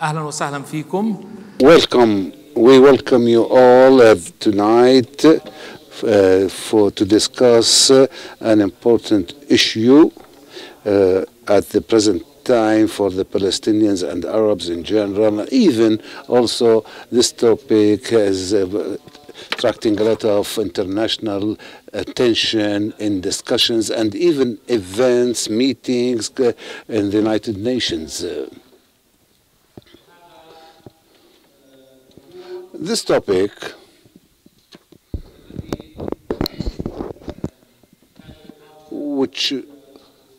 أهلا وسهلا فيكم. Welcome. We welcome you all tonight to discuss an important issue at the present time for the Palestinians and Arabs in general. Even also this topic is attracting a lot of international attention in discussions and even events, meetings in the United Nations. This topic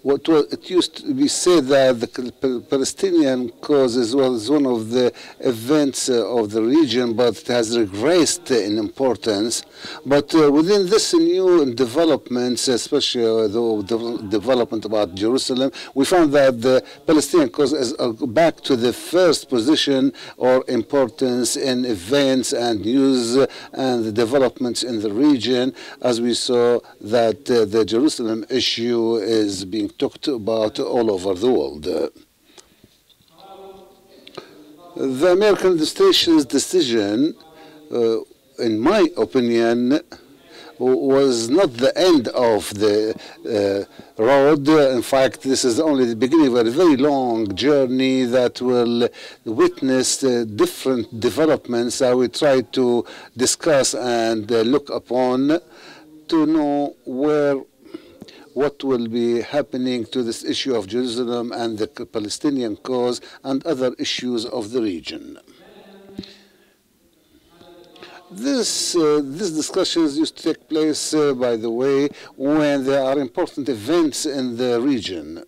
it used to be said that the Palestinian cause was one of the events of the region, but it has regressed in importance. But within this new developments, especially the development about Jerusalem, we found that the Palestinian cause is back to the first position or importance in events and news and the developments in the region, as we saw that the Jerusalem issue is being talked about all over the world. The American administration's decision, in my opinion, was not the end of the road. In fact, this is only the beginning of a very long journey that will witness different developments I will try to discuss and look upon to know what will be happening to this issue of Jerusalem and the Palestinian cause and other issues of the region. These discussions used to take place, by the way, when there are important events in the region,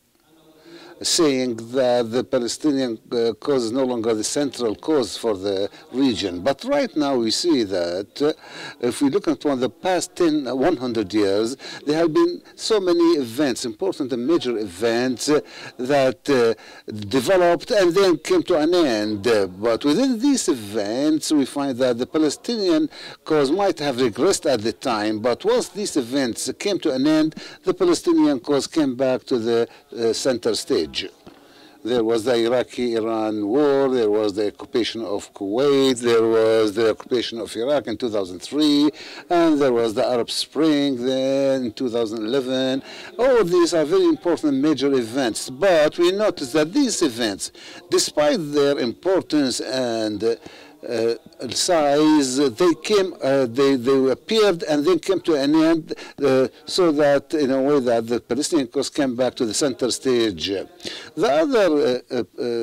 saying that the Palestinian cause is no longer the central cause for the region. But right now we see that if we look at the past 100 years, there have been so many events, important and major events that developed and then came to an end. But within these events, we find that the Palestinian cause might have regressed at the time, but once these events came to an end, the Palestinian cause came back to the center stage. There was the Iraqi-Iran war, there was the occupation of Kuwait, there was the occupation of Iraq in 2003, and there was the Arab Spring then in 2011. All of these are very important major events, but we notice that these events, despite their importance and size, they appeared and then came to an end, so that in a way that the Palestinian cause came back to the center stage. The other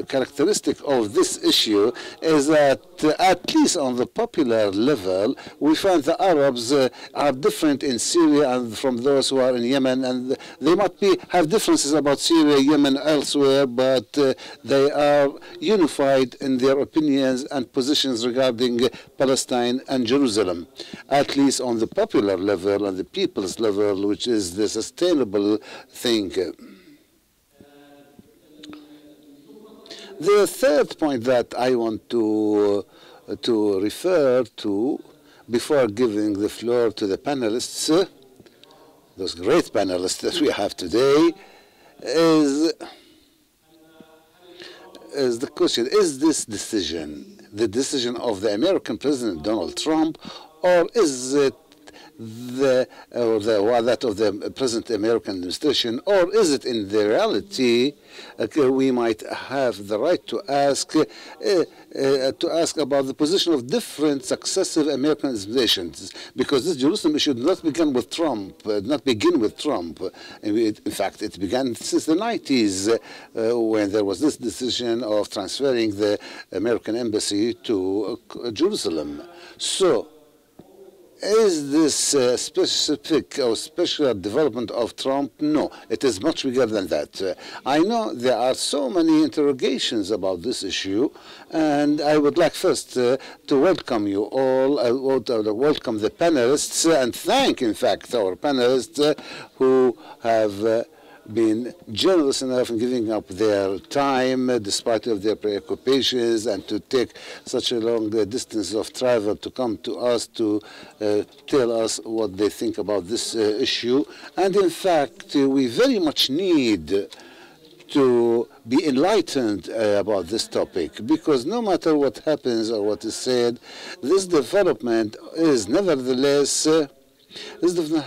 characteristic of this issue is that at least on the popular level, we find the Arabs are different in Syria and from those who are in Yemen, and they might have differences about Syria, Yemen, elsewhere, but they are unified in their opinions and positions regarding Palestine and Jerusalem, at least on the popular level and the people's level, which is the sustainable thing. The third point that I want to refer to before giving the floor to the panelists, those great panelists that we have today, is the question: is this decision the decision of the American President Donald Trump, or is it that of the present American administration, or is it in the reality we might have the right to ask about the position of different successive American administrations, because this Jerusalem issue did not begin with Trump. In fact, it began since the 90s when there was this decision of transferring the American embassy to Jerusalem. So, is this specific or special development of Trump? No, it is much bigger than that. I know there are so many interrogations about this issue, and I would like first to welcome you all. I would welcome the panelists and thank, in fact, our panelists who have been generous enough in giving up their time despite of their preoccupations and to take such a long distance of travel to come to us to tell us what they think about this issue. And in fact, we very much need to be enlightened about this topic, because no matter what happens or what is said, this development is nevertheless, this development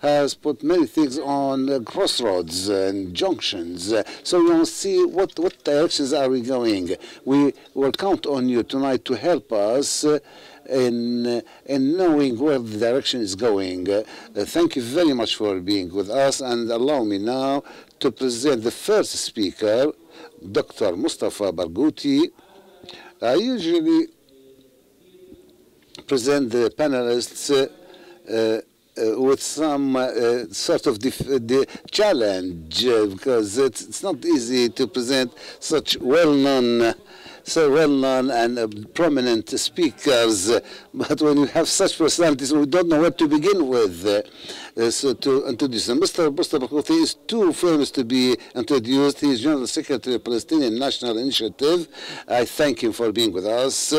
has put many things on crossroads and junctions. So we must see what directions are we going. We will count on you tonight to help us in knowing where the direction is going. Thank you very much for being with us, and allow me now to present the first speaker, Dr. Mustafa Barghouti. I usually present the panelists with some sort of challenge, because it's not easy to present such well-known and prominent speakers, but when you have such personalities, we don't know where to begin with. So to introduce them, Mr. Mustafa Barghouti is too famous to be introduced. He is General Secretary of Palestinian National Initiative. I thank him for being with us.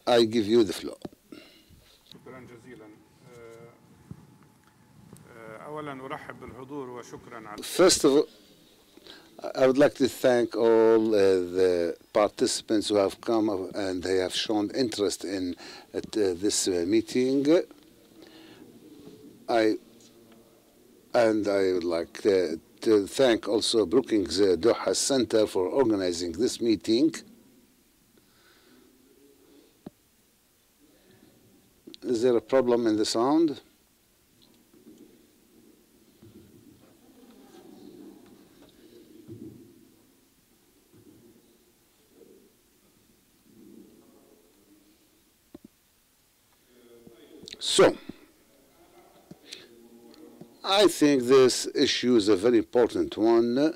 I give you the floor. First of all, I would like to thank all the participants who have come and they have shown interest in this meeting. I would like to thank also Brookings Doha Center for organizing this meeting. Is there a problem in the sound? So, I think this issue is a very important one.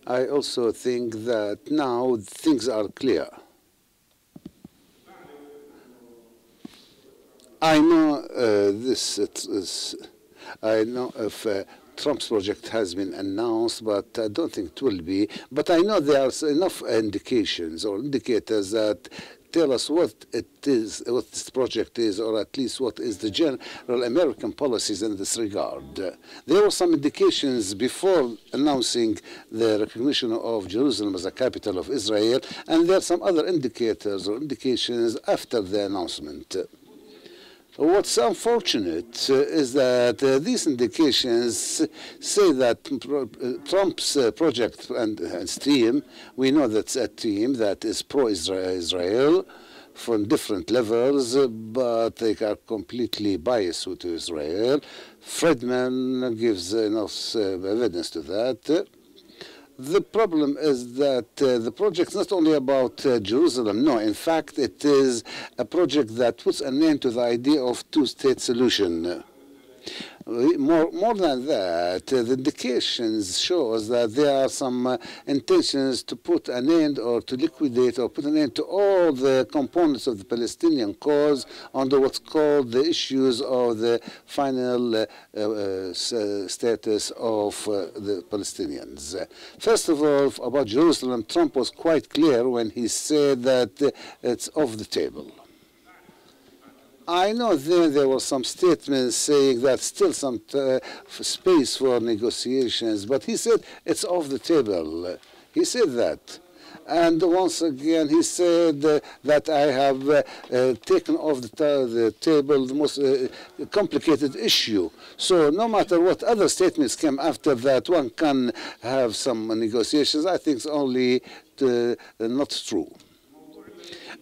I also think that now things are clear. I know I know if Trump's project has been announced, but I don't think it will be. But I know there are enough indications or indicators that tell us what it is, what this project is, or at least what is the general American policies in this regard. There were some indications before announcing the recognition of Jerusalem as a capital of Israel, and there are some other indicators or indications after the announcement. What's unfortunate is that these indications say that Trump's project and his team, we know that's a team that is pro-Israel from different levels, but they are completely biased to Israel. Friedman gives enough evidence to that. The problem is that the project is not only about Jerusalem. No, in fact, it is a project that puts an end to the idea of two-state solution. More than that, the indications show us that there are some intentions to put an end or to liquidate or put an end to all the components of the Palestinian cause under what's called the issues of the final status of the Palestinians. First of all, about Jerusalem, Trump was quite clear when he said that it's off the table. I know there were some statements saying that still some space for negotiations, but he said it's off the table. He said that. And once again, he said that I have taken off the table the most complicated issue. So no matter what other statements came after that, one can have some negotiations. I think it's only not true.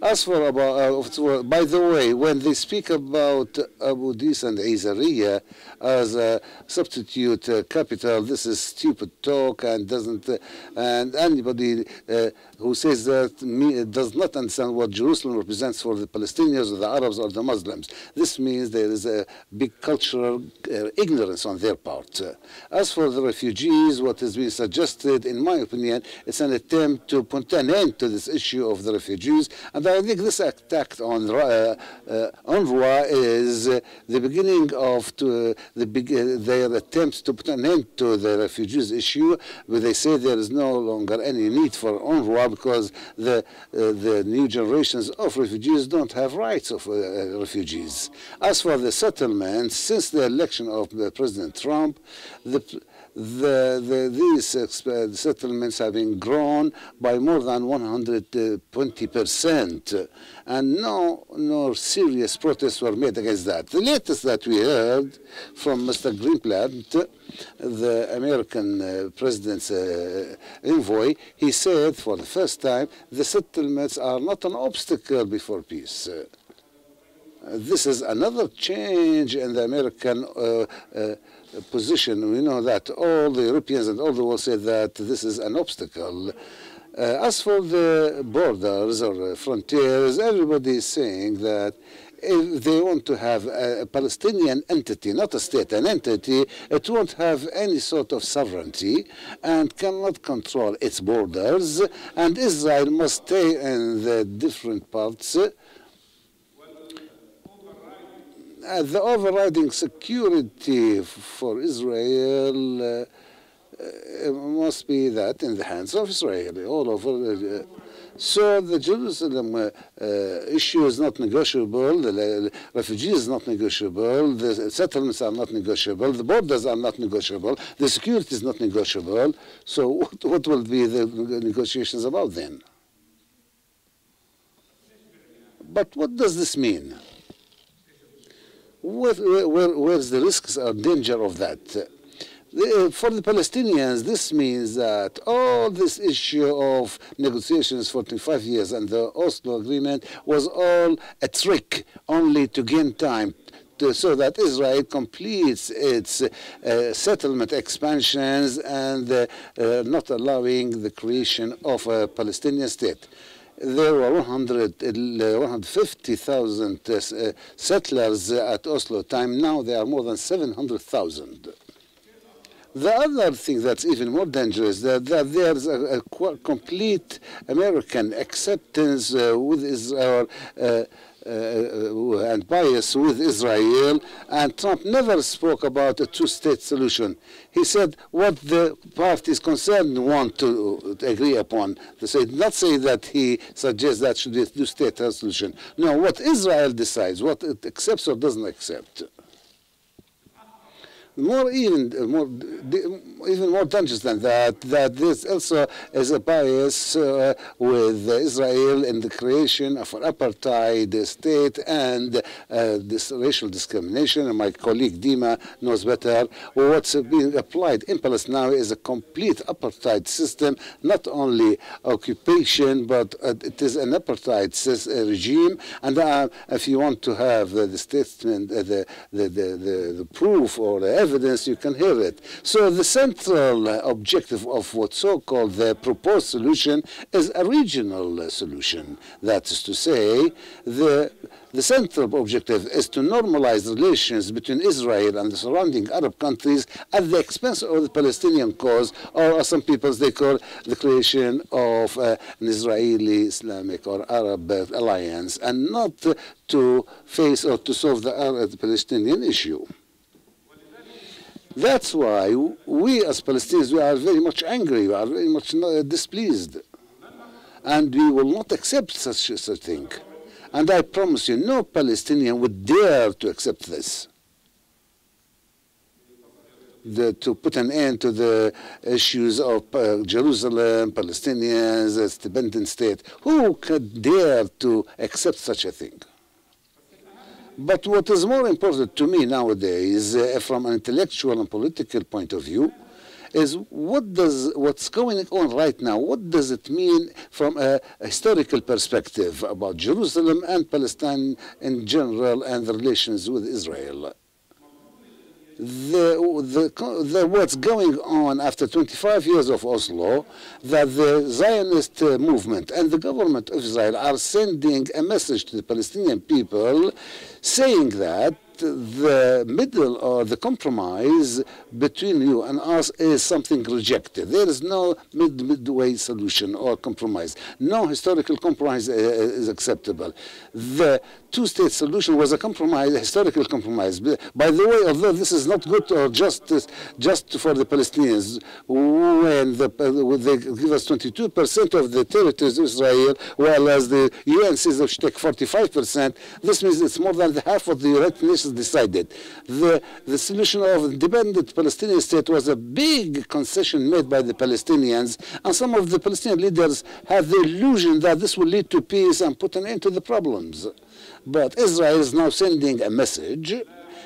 As for by the way, when they speak about Abu Dis and Isaiah as a substitute capital, this is stupid talk and doesn't. And anybody who says that does not understand what Jerusalem represents for the Palestinians or the Arabs or the Muslims. This means there is a big cultural ignorance on their part. As for the refugees, what has been suggested, in my opinion, it's an attempt to put an end to this issue of the refugees, and I think this attack on UNRWA is the beginning of their attempts to put an end to the refugees issue, where they say there is no longer any need for UNRWA because the new generations of refugees don't have rights of refugees. As for the settlements, since the election of President Trump, these settlements have been grown by more than 120%, and no serious protests were made against that. The latest that we heard from Mr. Greenblatt, the American president's envoy, he said for the first time the settlements are not an obstacle before peace. This is another change in the American position. We know that all the Europeans and all the world say that this is an obstacle. As for the borders or frontiers, everybody is saying that if they want to have a Palestinian entity, not a state, an entity, it won't have any sort of sovereignty and cannot control its borders, and Israel must stay in the different parts. The overriding security for Israel must be that in the hands of Israel all over. So the Jerusalem issue is not negotiable, the refugees is not negotiable, the settlements are not negotiable, the borders are not negotiable, the security is not negotiable. So what will be the negotiations about then? But what does this mean? Where's the risks or danger of that? For the Palestinians, this means that all this issue of negotiations for 25 years and the Oslo Agreement was all a trick only to gain time so that Israel completes its settlement expansions and not allowing the creation of a Palestinian state. There were 150,000 settlers at Oslo time. Now there are more than 700,000. The other thing that's even more dangerous is that there's a complete American acceptance with Israel and bias with Israel, and Trump never spoke about a two-state solution. He said what the parties concerned want to agree upon. They did not say that he suggests that should be a two-state solution. No, what Israel decides, what it accepts or doesn't accept. Even more dangerous than that, that this also is a bias with Israel in the creation of an apartheid state and this racial discrimination. And my colleague Dima knows better. What's being applied in Palestine now is a complete apartheid system, not only occupation, but it is an apartheid regime. And if you want to have the statement, the proof or the evidence, you can hear it. So the central objective of what's so-called the proposed solution is a regional solution. That is to say, the central objective is to normalize relations between Israel and the surrounding Arab countries at the expense of the Palestinian cause, or as some people they call the creation of an Israeli, Islamic, or Arab alliance, and not to face or to solve the Palestinian issue. That's why we as Palestinians, we are very much angry, we are very much displeased. And we will not accept such a thing. And I promise you, no Palestinian would dare to accept this. To put an end to the issues of Jerusalem, Palestinians, as independent state. Who could dare to accept such a thing? But what is more important to me nowadays, from an intellectual and political point of view, is what's going on right now? What does it mean from a historical perspective about Jerusalem and Palestine in general and the relations with Israel? What's going on after 25 years of Oslo, that the Zionist movement and the government of Israel are sending a message to the Palestinian people saying that the middle or the compromise between you and us is something rejected. There is no midway solution or compromise. No historical compromise is acceptable. The two-state solution was a compromise, a historical compromise. By the way, although this is not good or just for the Palestinians, when they give us 22% of the territories of Israel, whereas the UN says they should take 45%, this means it's more than half of the United Nations decided. The solution of independent Palestinian state was a big concession made by the Palestinians, and some of the Palestinian leaders had the illusion that this will lead to peace and put an end to the problems. But Israel is now sending a message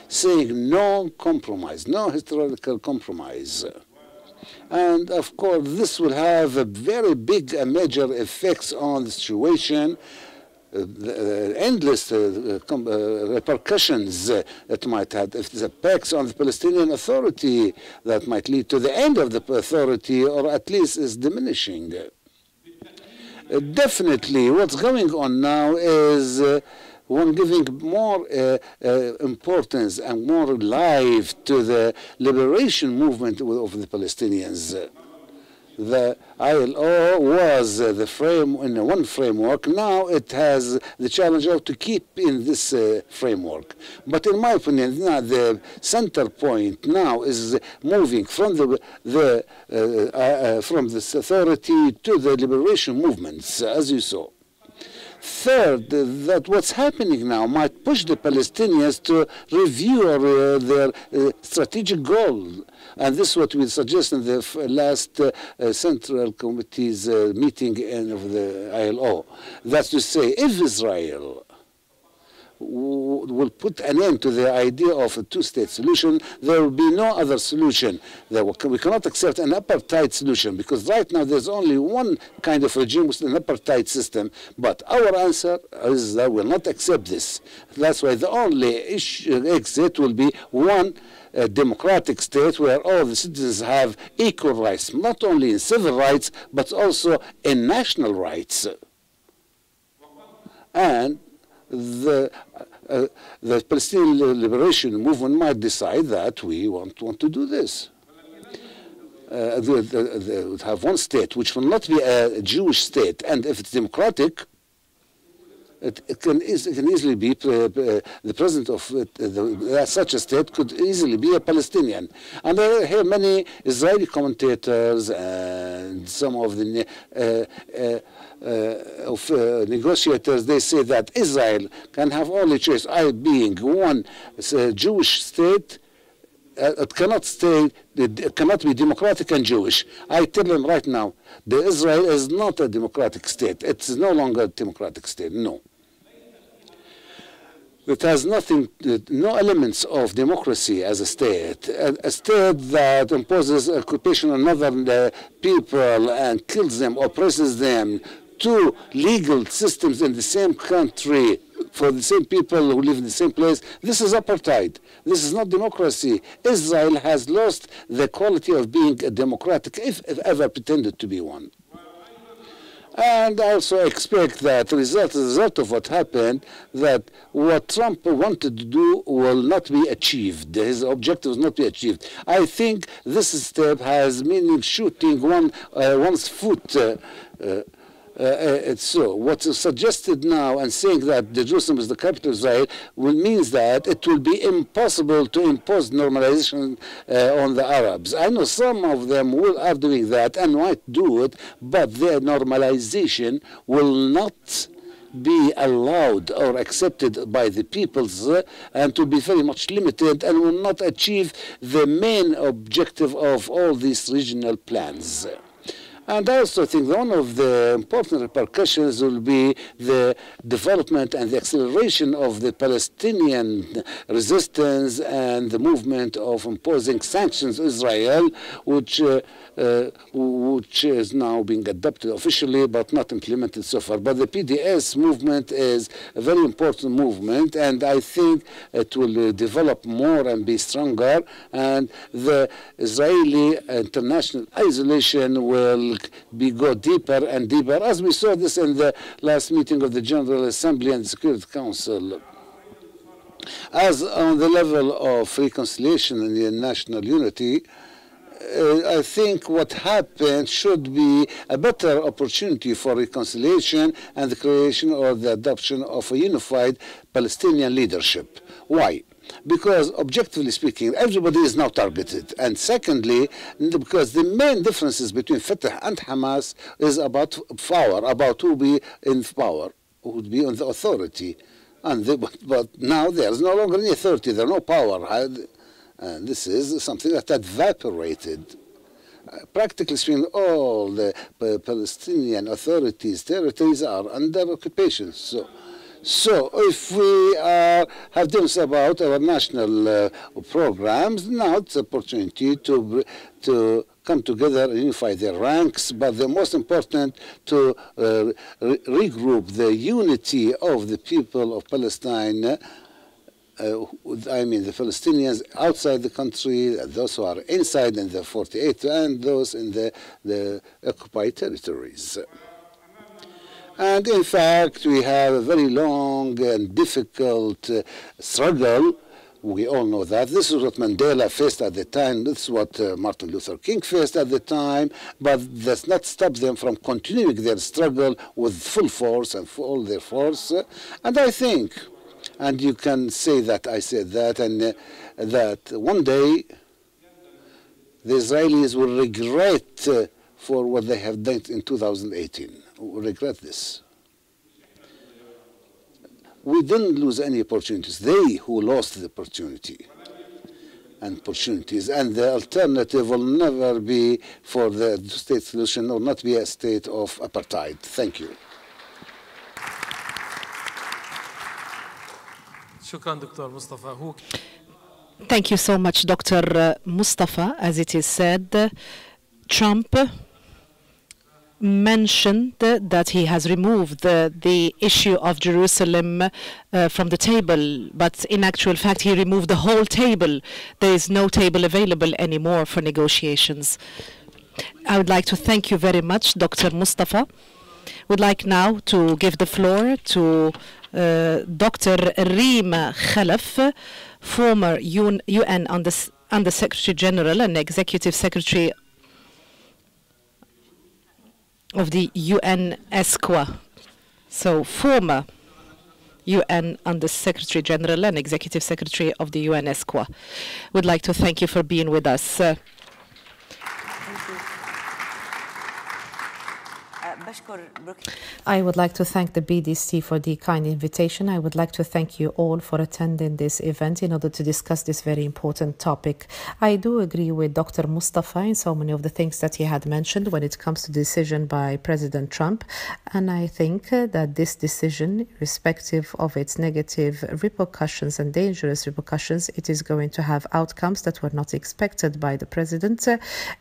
saying no compromise, no historical compromise. And of course, this will have a very big major effects on the situation, endless repercussions it might have. If there's attacks on the Palestinian Authority, that might lead to the end of the authority, or at least is diminishing. Definitely, what's going on now is one giving more importance and more life to the liberation movement of the Palestinians. The ILO was in one framework. Now it has the challenge of to keep in this framework. But in my opinion, now the center point now is moving from this authority to the liberation movements, as you saw. Third, that what's happening now might push the Palestinians to review their strategic goal. And this is what we suggest in the last Central Committee's meeting of the ILO. That's to say, if Israel will put an end to the idea of a two-state solution, there will be no other solution. We cannot accept an apartheid solution, because right now there's only one kind of regime with an apartheid system. But our answer is that we will not accept this. That's why the only exit will be one democratic state where all the citizens have equal rights, not only in civil rights, but also in national rights. And the Palestinian liberation movement might decide that we want to do this. They would have one state which will not be a Jewish state, and if it's democratic, it can easily be the president of such a state could easily be a Palestinian. And I hear many Israeli commentators and some of the negotiators, they say that Israel can have only choice, being one Jewish state. It cannot be democratic and Jewish. I tell them right now, Israel is not a democratic state. It's no longer a democratic state, no. It has no elements of democracy as a state. A state that imposes occupation on other people and kills them, oppresses them, two legal systems in the same country for the same people who live in the same place. This is apartheid. This is not democracy. Israel has lost the quality of being a democratic, if ever pretended to be one. And I also expect that as a result of what happened, that what Trump wanted to do will not be achieved. His objective will not be achieved. I think this step has meaning shooting one's foot. So what's suggested now and saying that Jerusalem is the capital of Israel means that it will be impossible to impose normalization on the Arabs. I know some of them are doing that and might do it, but their normalization will not be allowed or accepted by the peoples and to be very much limited and will not achieve the main objective of all these regional plans. And I also think that one of the important repercussions will be the development and the acceleration of the Palestinian resistance and the movement of imposing sanctions on Israel, which is now being adopted officially but not implemented so far. But the PDS movement is a very important movement, and I think it will develop more and be stronger, and the Israeli international isolation will go deeper and deeper, as we saw this in the last meeting of the General Assembly and the Security Council. As on the level of reconciliation and the national unity, I think what happened should be a better opportunity for reconciliation and the creation or the adoption of a unified Palestinian leadership. Why? Because objectively speaking, everybody is now targeted. And secondly, because the main differences between Fatah and Hamas is about power, about who be in power, who would be on the authority. But now there is no longer any authority, there is no power. And this is something that evaporated. Practically speaking, all the Palestinian authorities' territories are under occupation. So if we have doubts about our national programs, now it's an opportunity to come together and unify their ranks, but the most important to regroup the unity of the people of Palestine. I mean the Palestinians outside the country, those who are inside in the 48, and those in the occupied territories. And in fact, we have a very long and difficult struggle. We all know that. This is what Mandela faced at the time. This is what Martin Luther King faced at the time. But that's not stop them from continuing their struggle with full force and all their force. And I think, and you can say that I said that, and that one day the Israelis will regret for what they have done in 2018. Will regret this. We didn't lose any opportunities. They who lost the opportunity and opportunities. And the alternative will never be for the two-state solution or not be a state of apartheid. Thank you. Thank you so much, Dr. Mustafa. As it is said, Trump mentioned that he has removed the issue of Jerusalem from the table, but in actual fact he removed the whole table. There is no table available anymore for negotiations. I would like to thank you very much, Dr. Mustafa. Would like now to give the floor to Dr. Reem Khalaf, former UN Under Secretary General and Executive Secretary of the UN-ESQA. So former UN Under Secretary General and Executive Secretary of the UN-ESQA. Would like to thank you for being with us. I would like to thank the BDC for the kind invitation. I would like to thank you all for attending this event in order to discuss this very important topic. I do agree with Dr. Mustafa in so many of the things that he had mentioned when it comes to the decision by President Trump. And I think that this decision, irrespective of its negative repercussions and dangerous repercussions, it is going to have outcomes that were not expected by the president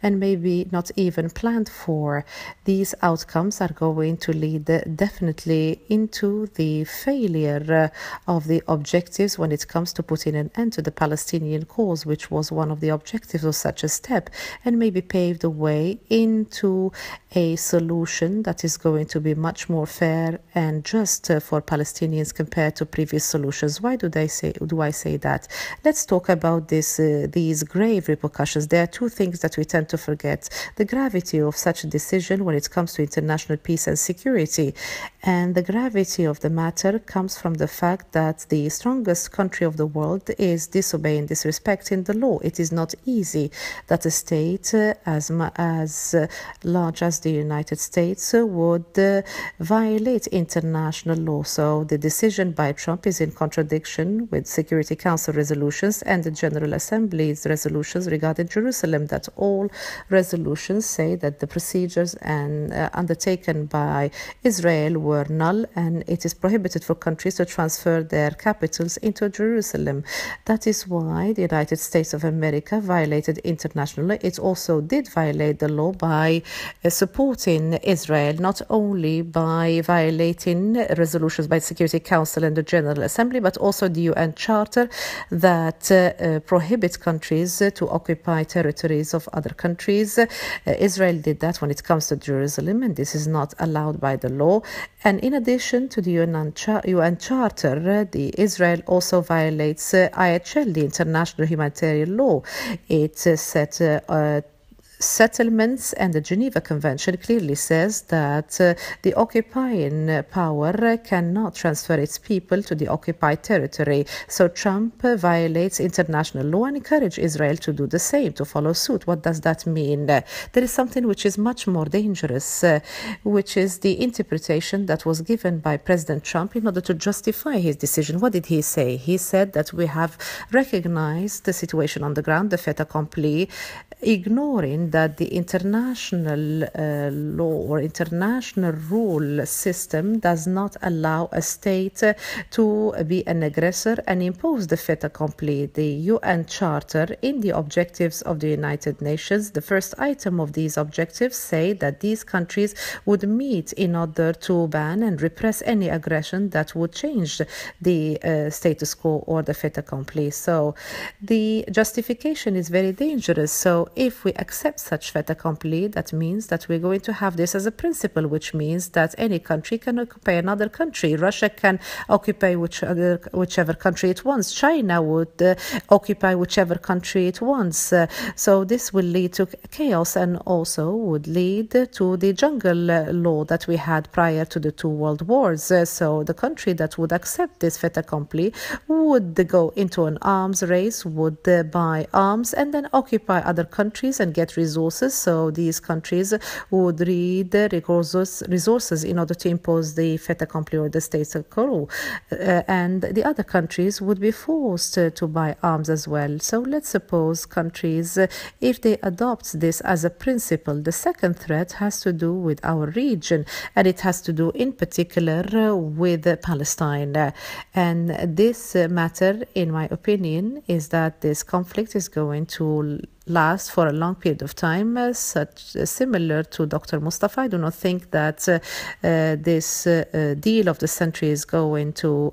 and maybe not even planned for. These outcomes are going to lead definitely into the failure of the objectives when it comes to putting an end to the Palestinian cause, which was one of the objectives of such a step, and maybe pave the way into a solution that is going to be much more fair and just for Palestinians compared to previous solutions. Why do I say that? Let's talk about these grave repercussions. There are two things that we tend to forget: the gravity of such a decision when it comes to international peace and security. And the gravity of the matter comes from the fact that the strongest country of the world is disobeying, disrespecting the law. It is not easy that a state as large as the United States would violate international law. So the decision by Trump is in contradiction with Security Council resolutions and the General Assembly's resolutions regarding Jerusalem, that all resolutions say that the procedures and undertaken by Israel were null, and it is prohibited for countries to transfer their capitals into Jerusalem. That is why the United States of America violated international law. It also did violate the law by supporting Israel, not only by violating resolutions by the Security Council and the General Assembly, but also the UN Charter that prohibits countries to occupy territories of other countries. Israel did that when it comes to Jerusalem, and this is is not allowed by the law. And in addition to the UN Charter, the Israel also violates IHL, the International Humanitarian Law. It set settlements, and the Geneva Convention clearly says that the occupying power cannot transfer its people to the occupied territory. So Trump violates international law and encourages Israel to do the same, to follow suit. What does that mean? There is something which is much more dangerous, which is the interpretation that was given by President Trump in order to justify his decision. What did he say? He said that we have recognized the situation on the ground, the fait accompli, ignoring that the international law or international rule system does not allow a state to be an aggressor and impose the fait accompli. The UN Charter, in the objectives of the United Nations, the first item of these objectives say that these countries would meet in order to ban and repress any aggression that would change the status quo or the fait accompli. So the justification is very dangerous. So if we accept such fait accompli, that means that we're going to have this as a principle, which means that any country can occupy another country. Russia can occupy whichever country it wants. China would occupy whichever country it wants. So this will lead to chaos and also would lead to the jungle law that we had prior to the two world wars. So the country that would accept this fait accompli would go into an arms race, would buy arms and then occupy other countries and get resources. So these countries would need resources in order to impose the fait accompli or the status quo. And the other countries would be forced to buy arms as well. So let's suppose countries, if they adopt this as a principle, the second threat has to do with our region, and it has to do in particular with Palestine. And this matter, in my opinion, is that this conflict is going to last for a long period of time, similar to Dr. Mustafa. I do not think that this deal of the century is going to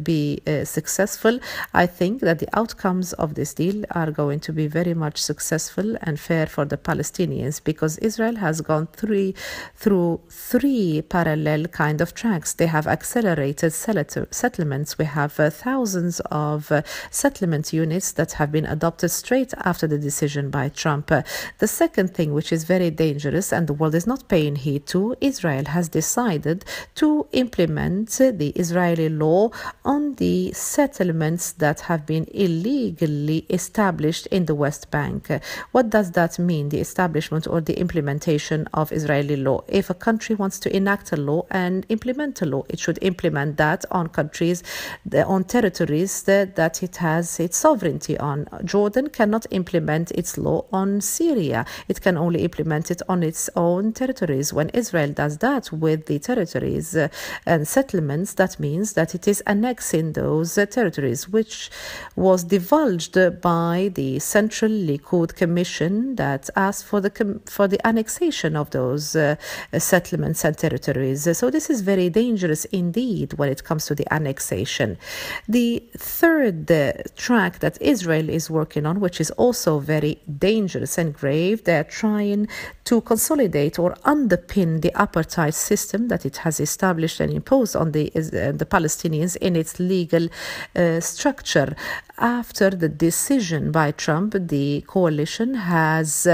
be successful. I think that the outcomes of this deal are going to be very much successful and fair for the Palestinians, because Israel has gone through three parallel kind of tracks. They have accelerated settlements. We have thousands of settlement units that have been adopted straight after the decision by Trump. The second thing, which is very dangerous and the world is not paying heed to, Israel has decided to implement the Israeli law on the settlements that have been illegally established in the West Bank. What does that mean, the establishment or the implementation of Israeli law? If a country wants to enact a law and implement a law, it should implement that on countries, on territories that it has its sovereignty on. Jordan cannot implement its law on Syria. It can only implement it on its own territories. When Israel does that with the territories and settlements, that means that it is annexing those territories, which was divulged by the Central Likud Commission that asked for the annexation of those settlements and territories. So this is very dangerous indeed when it comes to the annexation. The third track that Israel is working on, which is also very dangerous and grave, they're trying to consolidate or underpin the apartheid system that it has established and imposed on the Palestinians in its legal structure. After the decision by Trump, the coalition has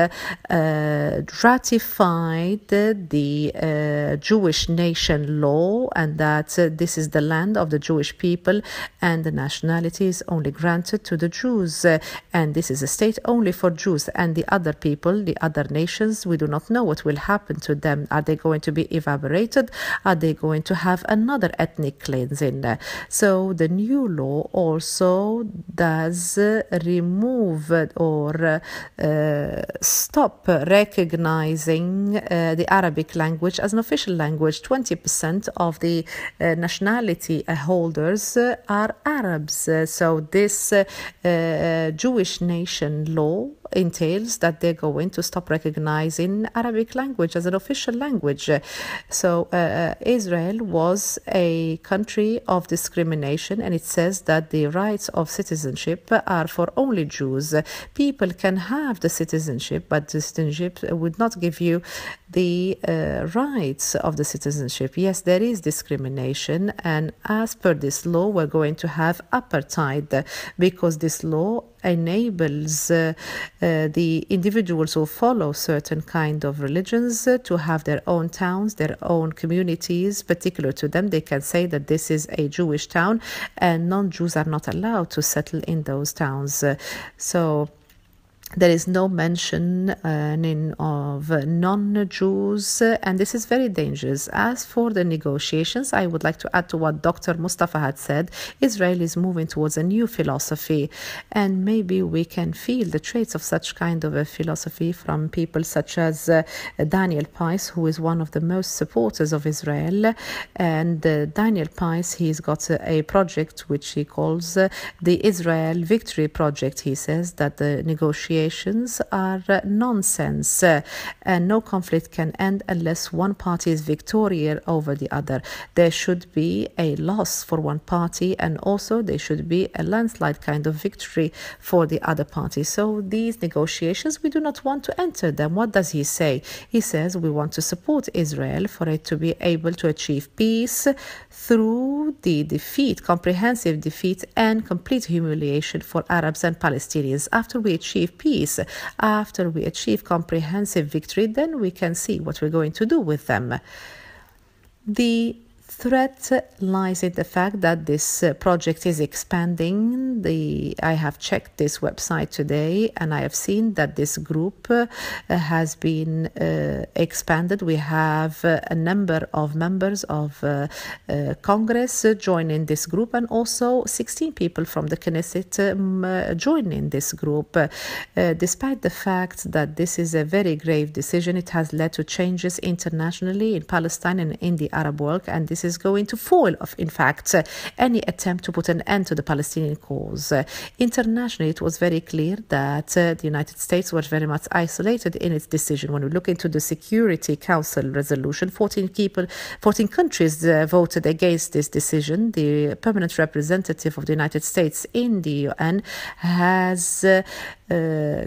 ratified the Jewish nation law, and that this is the land of the Jewish people and the nationality is only granted to the Jews, and this is a state only for Jews, and the other people, the other nations, we do not know what will happen to them. Are they going to be evaporated? Are they going to have another ethnic cleansing? So the new law also does remove or stop recognizing the Arabic language as an official language. 20% of the nationality holders are Arabs. So this Jewish nation law entails that they're going to stop recognizing Arabic language as an official language. So Israel was a country of discrimination, and it says that the rights of citizenship are for only Jews. People can have the citizenship, but the citizenship would not give you the rights of the citizenship. Yes, there is discrimination, and as per this law, we're going to have apartheid, because this law enables the individuals who follow certain kind of religions to have their own towns, their own communities particular to them. They can say that this is a Jewish town, and non-Jews are not allowed to settle in those towns. So there is no mention of non-Jews, and this is very dangerous. As for the negotiations, I would like to add to what Dr. Mustafa had said. Israel is moving towards a new philosophy, and maybe we can feel the traits of such kind of a philosophy from people such as Daniel Pais, who is one of the most supporters of Israel. And Daniel Pais, he's got a project which he calls the Israel Victory Project. He says that the negotiations are nonsense, and no conflict can end unless one party is victorious over the other. There should be a loss for one party, and also there should be a landslide kind of victory for the other party. So these negotiations, we do not want to enter them. What does he say? He says we want to support Israel for it to be able to achieve peace through the defeat, comprehensive defeat and complete humiliation for Arabs and Palestinians. After we achieve peace, after we achieve comprehensive victory, then we can see what we're going to do with them. The threat lies in the fact that this project is expanding. I have checked this website today, and I have seen that this group has been expanded. We have a number of members of Congress joining this group, and also 16 people from the Knesset joining this group. Despite the fact that this is a very grave decision, it has led to changes internationally in Palestine and in the Arab world, and this is going to foil, in fact, any attempt to put an end to the Palestinian cause. Internationally, it was very clear that the United States was very much isolated in its decision. When we look into the Security Council resolution, 14 countries voted against this decision. The permanent representative of the United States in the UN has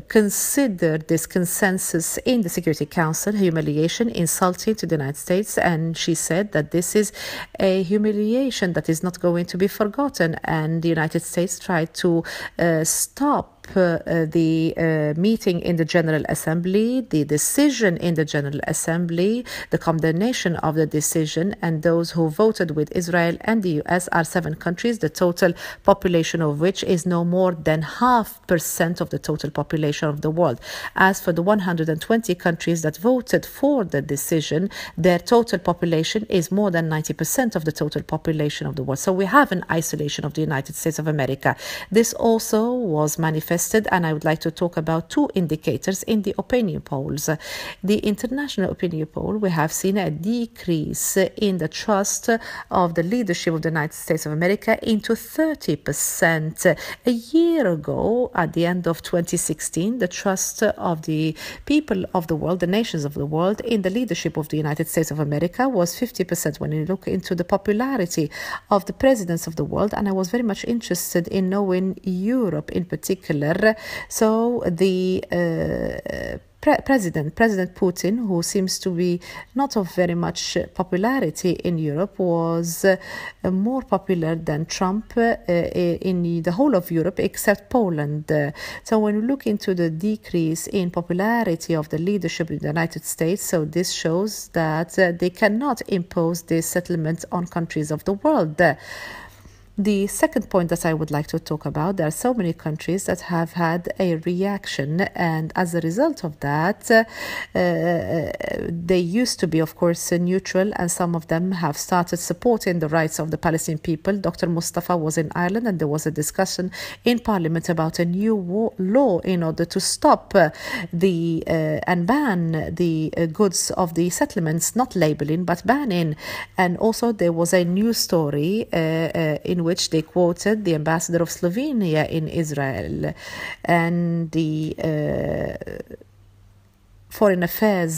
considered this consensus in the Security Council humiliation, insulting to the United States, and she said that this is a humiliation that is not going to be forgotten, and the United States tried to stop the meeting in the General Assembly, the decision in the General Assembly, the condemnation of the decision, and those who voted with Israel and the US are 7 countries, the total population of which is no more than 0.5% of the total population of the world. As for the 120 countries that voted for the decision, their total population is more than 90% of the total population of the world. So we have an isolation of the United States of America. This also was manifested, and I would like to talk about 2 indicators in the opinion polls. The international opinion poll, we have seen a decrease in the trust of the leadership of the United States of America into 30%. A year ago, at the end of 2016, the trust of the people of the world, the nations of the world, in the leadership of the United States of America was 50%. When you look into the popularity of the presidents of the world, and I was very much interested in knowing Europe in particular. So the President Putin, who seems to be not of very much popularity in Europe, was more popular than Trump in the whole of Europe except Poland. So when we look into the decrease in popularity of the leadership in the United States, so this shows that they cannot impose this settlement on countries of the world. The second point that I would like to talk about, there are so many countries that have had a reaction, and as a result of that, they used to be, of course, neutral, and some of them have started supporting the rights of the Palestinian people. Dr. Mustafa was in Ireland, and there was a discussion in Parliament about a new law in order to stop and ban the goods of the settlements, not labeling, but banning. And also there was a news story in which they quoted the ambassador of Slovenia in Israel, and the Foreign Affairs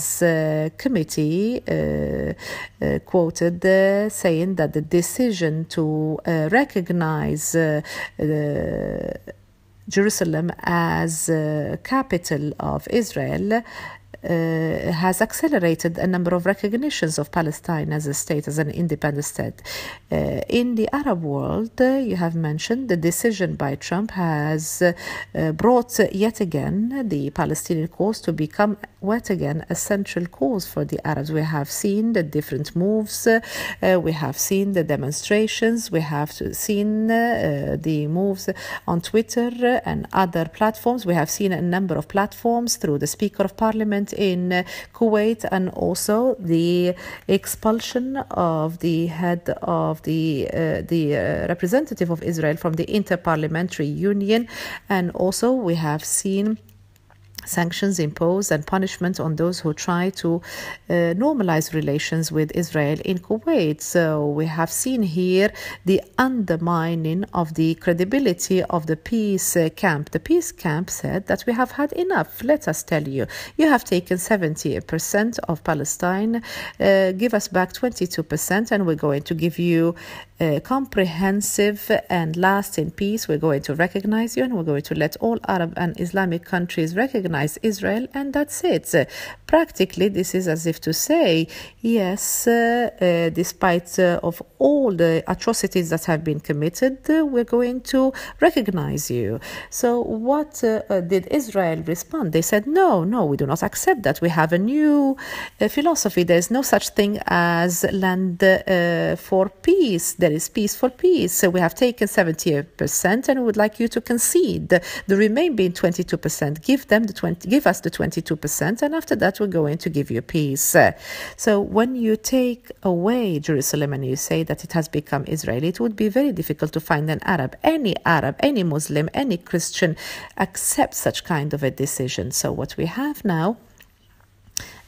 Committee quoted saying that the decision to recognize Jerusalem as capital of Israel has accelerated a number of recognitions of Palestine as a state, as an independent state. In the Arab world, you have mentioned the decision by Trump has brought yet again the Palestinian cause to become yet again a central cause for the Arabs. We have seen the different moves, we have seen the demonstrations, we have seen the moves on Twitter and other platforms. We have seen a number of platforms through the Speaker of Parliament in Kuwait, and also the expulsion of the head of the representative of Israel from the Interparliamentary Union, and also we have seen sanctions imposed and punishment on those who try to normalize relations with Israel in Kuwait. So we have seen here the undermining of the credibility of the peace camp. The peace camp said that we have had enough. Let us tell you, you have taken 70% of Palestine, give us back 22%, and we're going to give you comprehensive and lasting peace. We're going to recognize you, and we're going to let all Arab and Islamic countries recognize Israel, and that's it. Practically, this is as if to say, yes, despite of all the atrocities that have been committed, we're going to recognize you. So what did Israel respond? They said, no, we do not accept that. We have a new philosophy. There's no such thing as land for peace. There is peace for peace. So we have taken 70%, and we would like you to concede the remaining 22%. Give us the 22%, and after that we're going to give you peace. So when you take away Jerusalem and you say that it has become Israeli, it would be very difficult to find an Arab, any Muslim, any Christian accept such kind of a decision. So what we have now,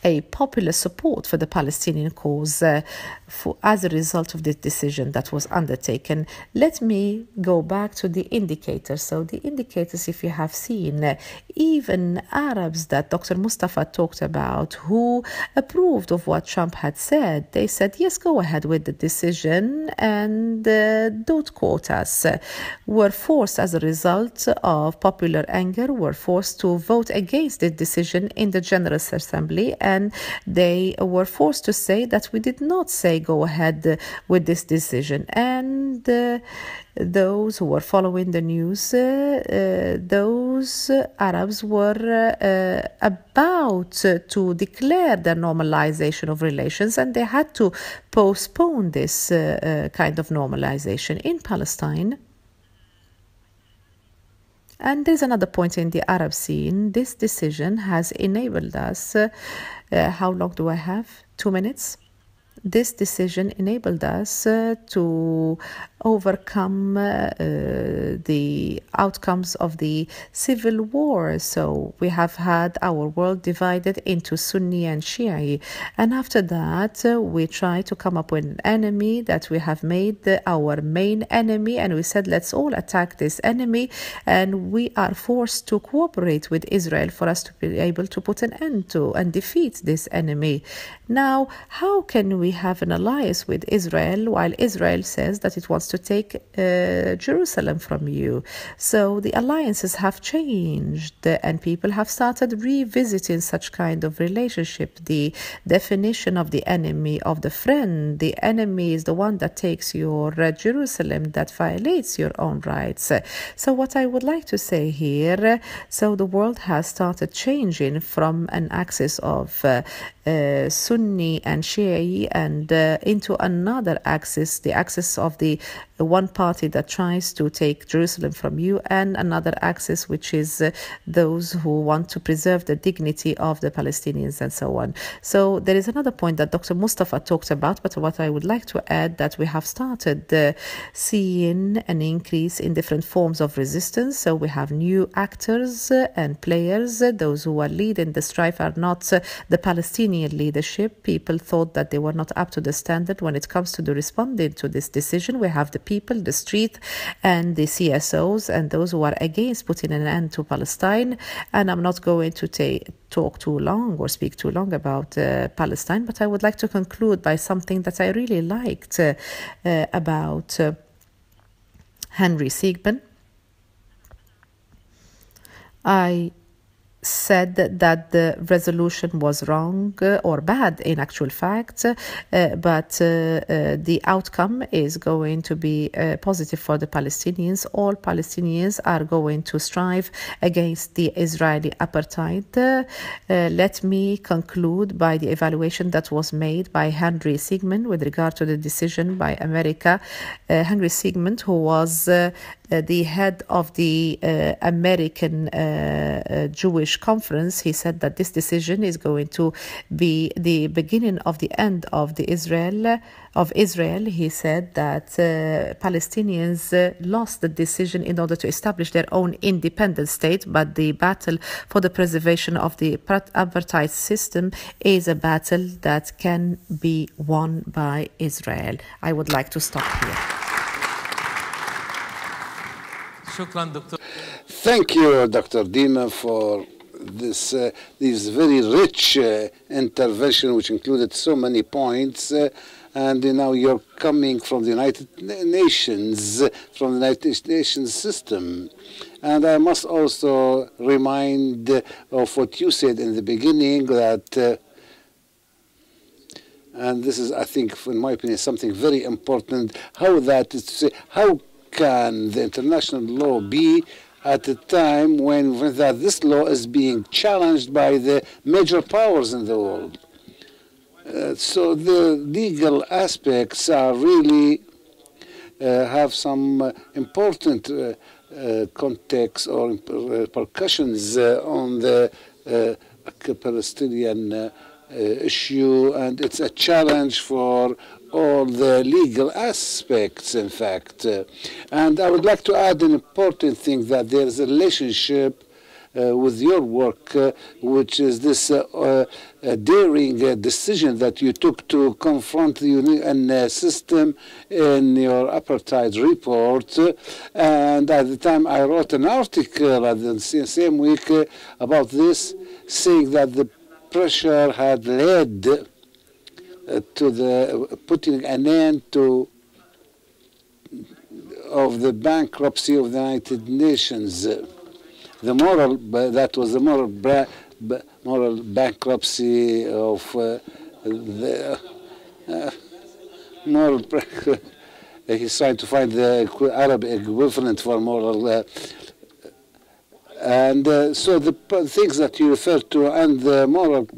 a popular support for the Palestinian cause as a result of this decision that was undertaken. Let me go back to the indicators. So the indicators, if you have seen, even Arabs that Dr. Mustafa talked about, who approved of what Trump had said, they said, yes, go ahead with the decision and don't quote us. Were forced as a result of popular anger, were forced to vote against the decision in the General Assembly, and they were forced to say that we did not say go ahead with this decision. And those who were following the news, those Arabs were about to declare their normalization of relations, and they had to postpone this kind of normalization in Palestine. And there's another point in the Arab scene. This decision has enabled us, how long do I have? 2 minutes? This decision enabled us to overcome the outcomes of the civil war. So we have had our world divided into Sunni and Shia. And after that, we tried to come up with an enemy that we have made our main enemy. And we said, let's all attack this enemy. And we are forced to cooperate with Israel for us to be able to put an end to and defeat this enemy. Now, how can we have an alliance with Israel while Israel says that it wants to take Jerusalem from you? So the alliances have changed, and people have started revisiting such kind of relationship. The definition of the enemy, of the friend, the enemy is the one that takes your Jerusalem, that violates your own rights. So what I would like to say here, so the world has started changing from an axis of Sunni and Shia and into another axis, the axis of the one party that tries to take Jerusalem from you, and another axis which is those who want to preserve the dignity of the Palestinians and so on. So there is another point that Dr. Mustafa talked about, but what I would like to add, that we have started seeing an increase in different forms of resistance. So we have new actors and players. Those who are leading the strife are not the Palestinian leadership. People thought that they were not up to the standard when it comes to the responding to this decision. We have have the people, the street, and the CSOs, and those who are against putting an end to Palestine. And I'm not going to talk too long or speak too long about Palestine, but I would like to conclude by something that I really liked about Henry Siegman. I said that the resolution was wrong or bad in actual fact, but the outcome is going to be positive for the Palestinians. All Palestinians are going to strive against the Israeli apartheid. Let me conclude by the evaluation that was made by Henry Siegman with regard to the decision by America. Henry Siegman, who was the head of the American Jewish Conference, he said that this decision is going to be the beginning of the end of Israel. He said that Palestinians lost the decision in order to establish their own independent state, but the battle for the preservation of the apartheid system is a battle that can be won by Israel. I would like to stop here. Thank you, Dr. Dima, for this very rich intervention, which included so many points. And now you're coming from the United Nations, system. And I must also remind of what you said in the beginning, that, and this is, I think, in my opinion, something very important, how can the international law be at a time when this law is being challenged by the major powers in the world? So the legal aspects are really have some important context or repercussions on the Palestinian issue, and it's a challenge for all the legal aspects, in fact. And I would like to add an important thing, that there is a relationship with your work, which is this daring decision that you took to confront the UN system in your apartheid report. And at the time I wrote an article at the same week about this, saying that the pressure had led to the putting an end of the bankruptcy of the United Nations. That was the moral bankruptcy of the moral. He's trying to find the Arab equivalent for moral. And so the things that you referred to, and the moral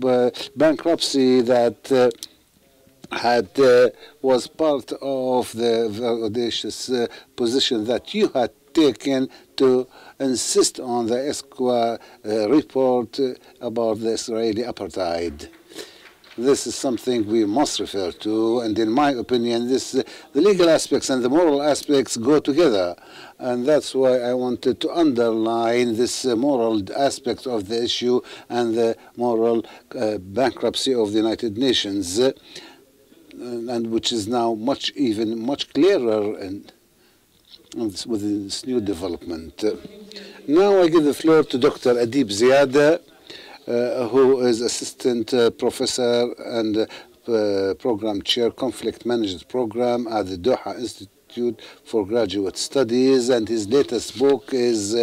bankruptcy that was part of the audacious position that you had taken to insist on the ESCWA report about the Israeli apartheid. This is something we must refer to, and in my opinion, the legal aspects and the moral aspects go together, and that's why I wanted to underline this moral aspect of the issue and the moral bankruptcy of the United Nations, and which is now much clearer and with this new development. Now I give the floor to Dr. Adib Ziada, who is assistant professor and program chair, conflict management program at the Doha Institute for Graduate Studies, and his latest book is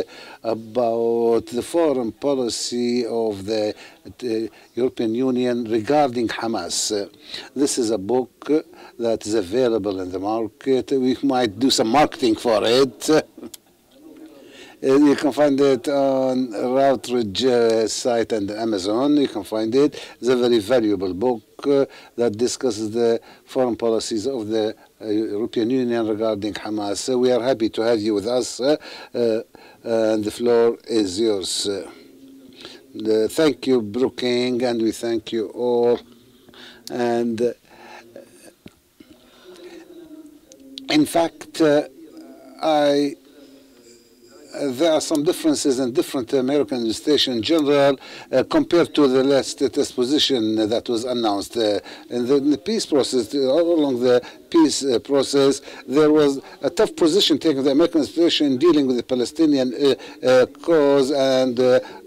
about the foreign policy of the European Union regarding Hamas. This is a book that is available in the market. We might do some marketing for it. You can find it on Routledge site and Amazon. You can find it. It's a very valuable book that discusses the foreign policies of the European Union regarding Hamas. So we are happy to have you with us, and the floor is yours. Thank you, Brookings, and we thank you all. And in fact, there are some differences in different American administrations in general compared to the latest position that was announced in the peace process. All along the peace process, there was a tough position taken by the American administration in dealing with the Palestinian cause and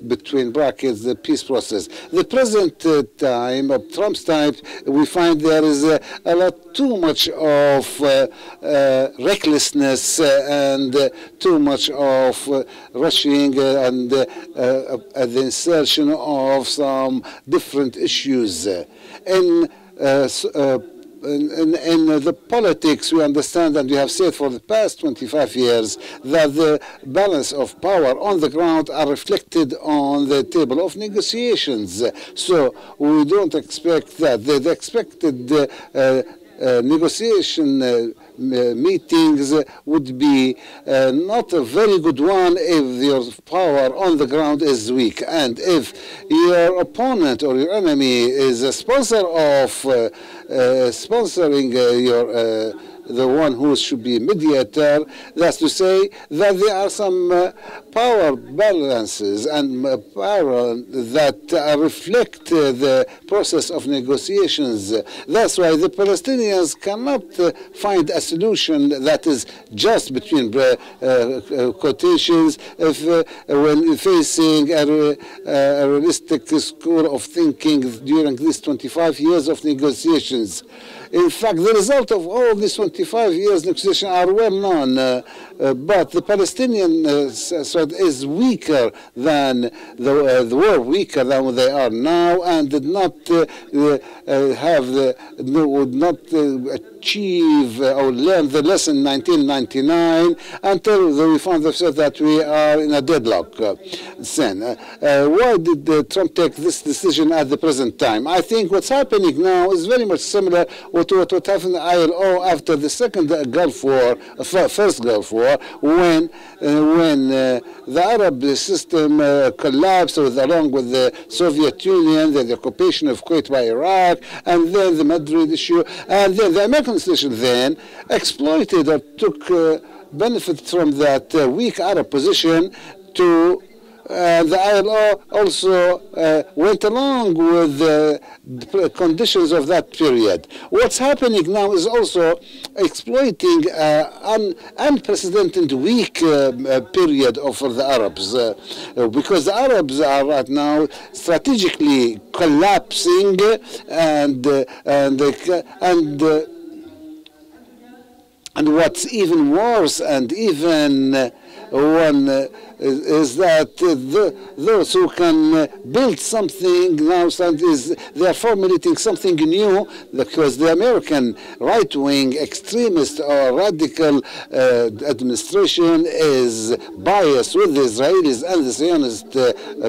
between brackets the peace process. The present time of Trump's time, we find there is a lot too much of recklessness and too much of rushing and the insertion of some different issues. In the politics, we understand, and we have said for the past 25 years, that the balance of power on the ground are reflected on the table of negotiations. So we don't expect that. The expected negotiation meetings would be not a very good one if your power on the ground is weak. And if your opponent or your enemy is a sponsor of sponsoring the one who should be mediator, that's to say that there are some power balances and power that reflect the process of negotiations. That's why the Palestinians cannot find a solution that is just between quotations when facing a realistic school of thinking during these 25 years of negotiations. In fact, the result of all these 25 years negotiation are well known, but the Palestinian side is weaker than were weaker than what they are now, and did not would not achieve or learn the lesson in 1999 until we found ourselves that we are in a deadlock. Why did Trump take this decision at the present time? I think what's happening now is very much similar to what happened in the ILO after the second Gulf War, first Gulf War, when the Arab system collapsed along with the Soviet Union, the occupation of Kuwait by Iraq, and then the Madrid issue, and then the American administration then exploited or took benefit from that weak Arab position to the ILO also went along with the conditions of that period. What's happening now is also exploiting an unprecedented weak period for the Arabs, because the Arabs are right now strategically collapsing, and what's even worse, and even one is that those who can build something now they are formulating something new, because the American right-wing extremist or radical administration is biased with the Israelis and the Zionist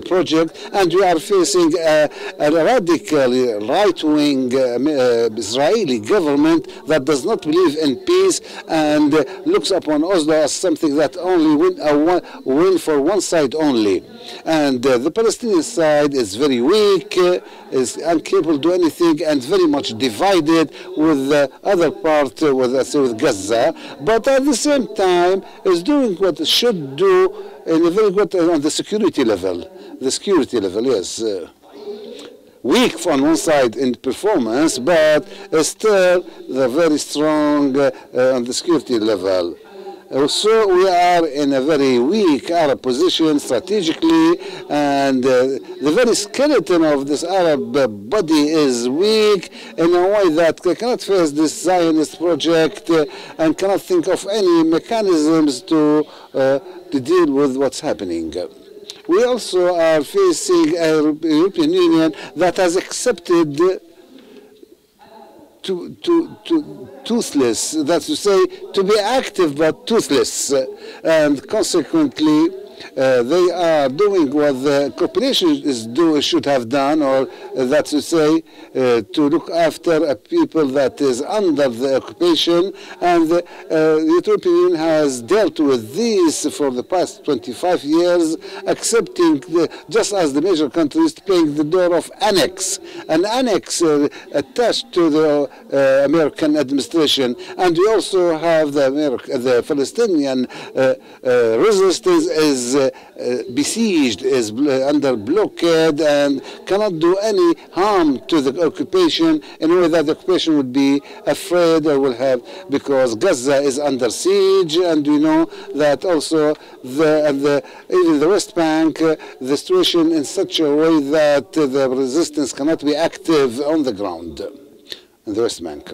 project, and we are facing a radical right-wing Israeli government that does not believe in peace and looks upon Oslo as something that only win for one side only. And the Palestinian side is very weak, is incapable to do anything, and very much divided with the other part, with Gaza, but at the same time is doing what it should do in a very good on the security level. The security level, yes. Weak on one side in performance, but still they're very strong on the security level. So we are in a very weak Arab position strategically, and the very skeleton of this Arab body is weak in a way that they cannot face this Zionist project and cannot think of any mechanisms to deal with what's happening. We also are facing a European Union that has accepted toothless, that's to say, to be active but toothless, and consequently they are doing what the corporation should have done, or that's to say, to look after a people that is under the occupation, and the European Union has dealt with these for the past 25 years, accepting, just as the major countries, playing the door of annex, an annex attached to the American administration. And we also have the Palestinian resistance is is besieged, is under blockade, and cannot do any harm to the occupation in a way that the occupation would be afraid or will have, because Gaza is under siege, and we know that also even the West Bank, the situation in such a way that the resistance cannot be active on the ground in the West Bank.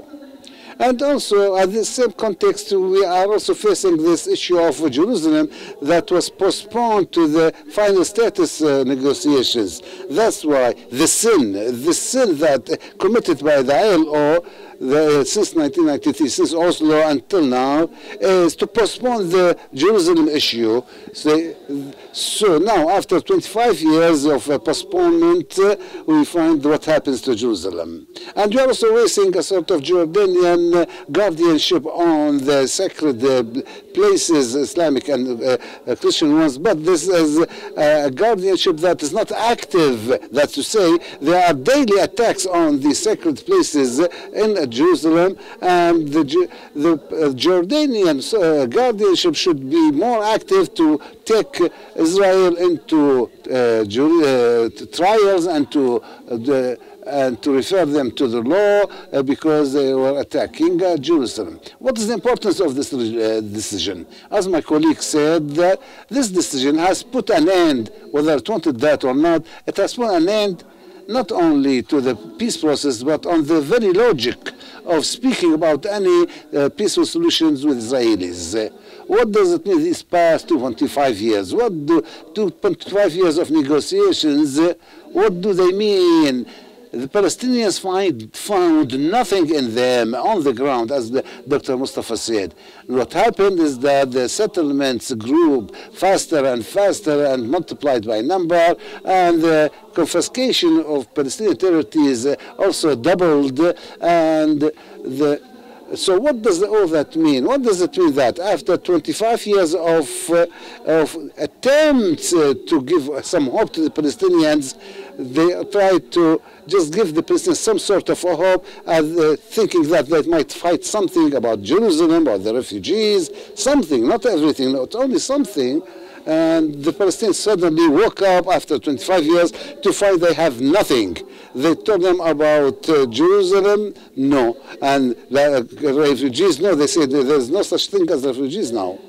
And also, at the same context, we are also facing this issue of Jerusalem that was postponed to the final status negotiations. That's why the sin that committed by the ILO since 1993, since Oslo until now, is to postpone the Jerusalem issue. So now, after 25 years of postponement, we find what happens to Jerusalem. And we are also facing a sort of Jordanian guardianship on the sacred places, Islamic and Christian ones, but this is a guardianship that is not active. That's to say, there are daily attacks on the sacred places in Jerusalem, and the Jordanian guardianship should be more active to take Israel into trials and to refer them to the law because they were attacking Jerusalem. What is the importance of this decision? As my colleague said, that this decision has put an end, whether it wanted that or not, it has put an end not only to the peace process, but on the very logic of speaking about any peaceful solutions with Israelis. What does it mean these past 25 years? What do 25 years of negotiations, what do they mean? The Palestinians found nothing in them on the ground, as Dr. Mustafa said. What happened is that the settlements grew faster and faster and multiplied by number, and the confiscation of Palestinian territories also doubled, and so what does all that mean? What does it mean that after 25 years of attempts to give some hope to the Palestinians, they tried to just give the Palestinians some sort of a hope, thinking that they might fight something about Jerusalem or the refugees, something, not everything, not only something. And the Palestinians suddenly woke up after 25 years to find they have nothing. They told them about Jerusalem, no. And refugees, no. They said there's no such thing as refugees now.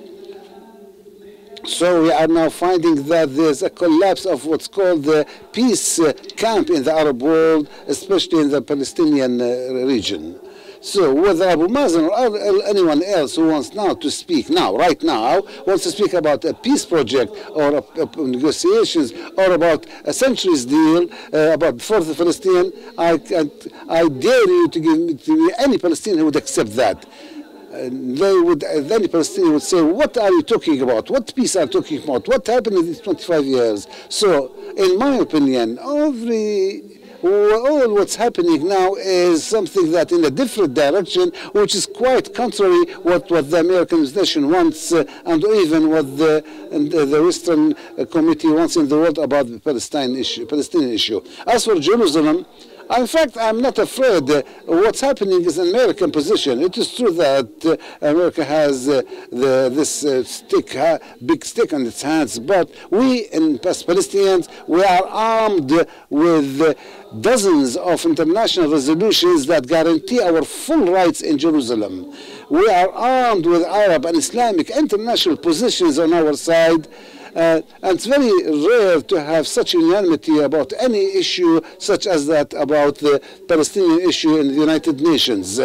So we are now finding that there's a collapse of what's called the peace camp in the Arab world, especially in the Palestinian region. So whether Abu Mazen or anyone else who wants now to speak now, right now, wants to speak about a peace project or negotiations or about a centuries deal about for the Palestinian, I dare you to give me any Palestinian who would accept that. Any Palestinian would say, what are you talking about? What peace are you talking about? What happened in these 25 years? So, in my opinion, all what's happening now is something that in a different direction, which is quite contrary what the American nation wants, and even what the Western Committee wants in the world about the Palestinian issue. As for Jerusalem, in fact, I'm not afraid. What's happening is an American position. It is true that America has this big stick on its hands, but we, as Palestinians, we are armed with dozens of international resolutions that guarantee our full rights in Jerusalem. We are armed with Arab and Islamic international positions on our side. And it's very rare to have such unanimity about any issue such as that about the Palestinian issue in the United Nations.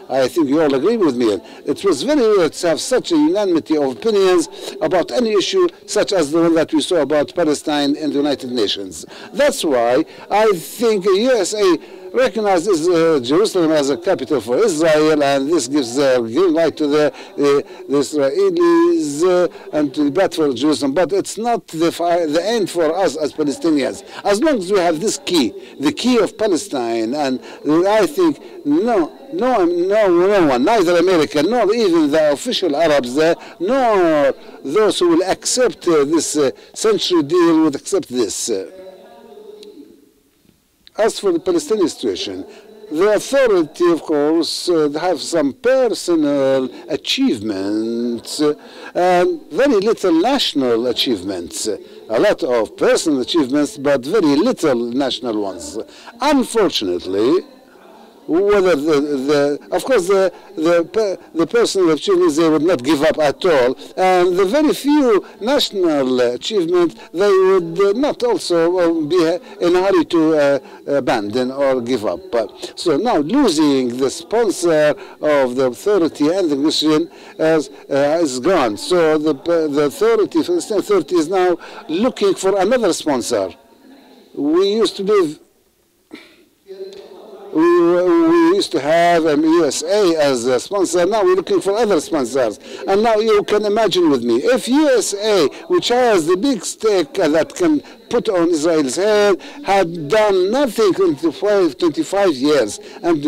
I think you all agree with me. It was very rare to have such a unanimity of opinions about any issue such as the one that we saw about Palestine in the United Nations. That's why I think the USA recognizes Jerusalem as a capital for Israel, and this gives green light to the Israelis and to the battle for Jerusalem. But it's not the end for us as Palestinians. As long as we have this key, the key of Palestine, and I think no one, neither America nor even the official Arabs, nor those who will accept this century deal would accept this. As for the Palestinian situation, The authority, of course, have some personal achievements and very little national achievements. A lot of personal achievements, but very little national ones. Unfortunately, whether of course the personal achievements they would not give up at all, and the very few national achievements they would not also be in a hurry to abandon or give up. So now losing the sponsor of the authority and the mission is gone. So the authority, Palestinian Authority, is now looking for another sponsor. We used to live. We used to have USA as a sponsor. Now we're looking for other sponsors. And now you can imagine with me, if USA, which has the big stake that can put on Israel's head, had done nothing in 25 years. And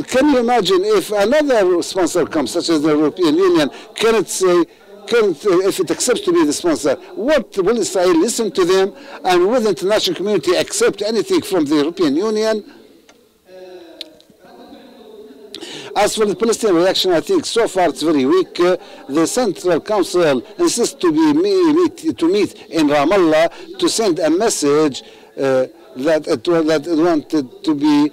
can you imagine if another sponsor comes, such as the European Union, can it say, if it accepts to be the sponsor, what will Israel listen to them? And will the international community accept anything from the European Union? As for the Palestinian reaction, I think so far it's very weak. The Central Council insists to meet in Ramallah to send a message that it wanted to be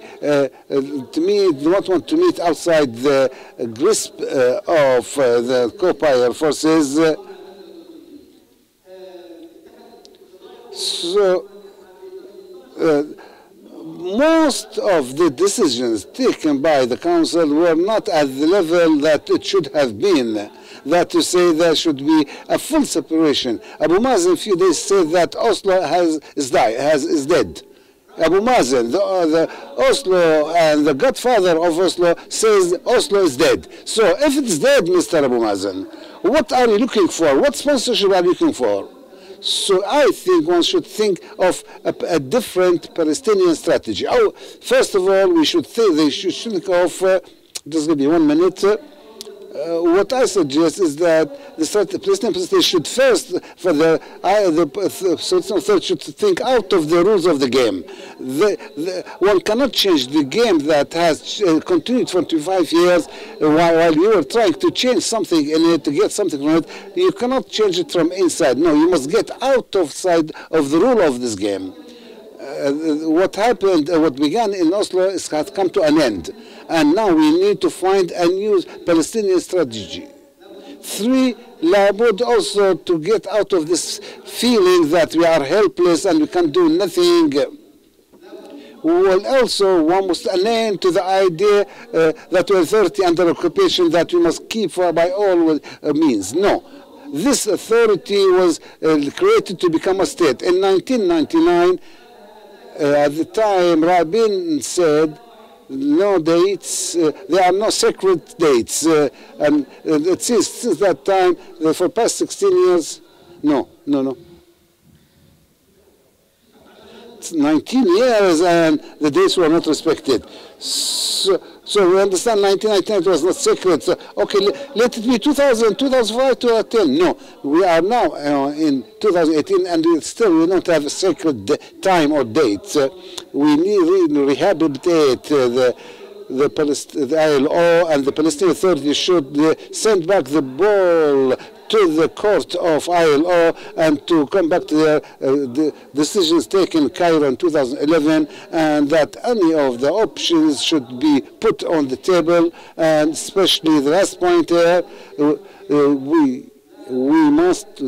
not want to meet outside the grasp of the occupier forces. So. Most of the decisions taken by the Council were not at the level that it should have been. That to say there should be a full separation. Abu Mazen a few days said that Oslo is dead. Abu Mazen, the Oslo and the godfather of Oslo, says Oslo is dead. So if it's dead, Mr. Abu Mazen, what are you looking for? What sponsorship are you looking for? So I think one should think of a different Palestinian strategy. First of all, they should think of, just give me 1 minute. What I suggest is that the Palestinian should first, should think out of the rules of the game. One cannot change the game that has continued for 25 years while you are trying to change something in it, to get something from it. You cannot change it from inside. No, you must get out of the rule of this game. What happened, what began in Oslo has come to an end. And now we need to find a new Palestinian strategy. 3, labud also to get out of this feeling that we are helpless and we can do nothing. Well, also one must align to the idea that we're authority under occupation that we must keep by all means. No. This authority was created to become a state. In 1999, at the time, Rabin said, no dates, there are no sacred dates. And it is since that time, for past 16 years, no. It's 19 years and the dates were not respected. So we understand 1999 was not sacred. So, okay, let it be 2000, 2005, 2010. No, we are now in 2018 and we don't have a sacred time or date. We need to rehabilitate the ILO, and the Palestinian Authority should send back the ball to the court of ILO and to come back to the decisions taken in Cairo in 2011, and that any of the options should be put on the table. And especially the last point here, we must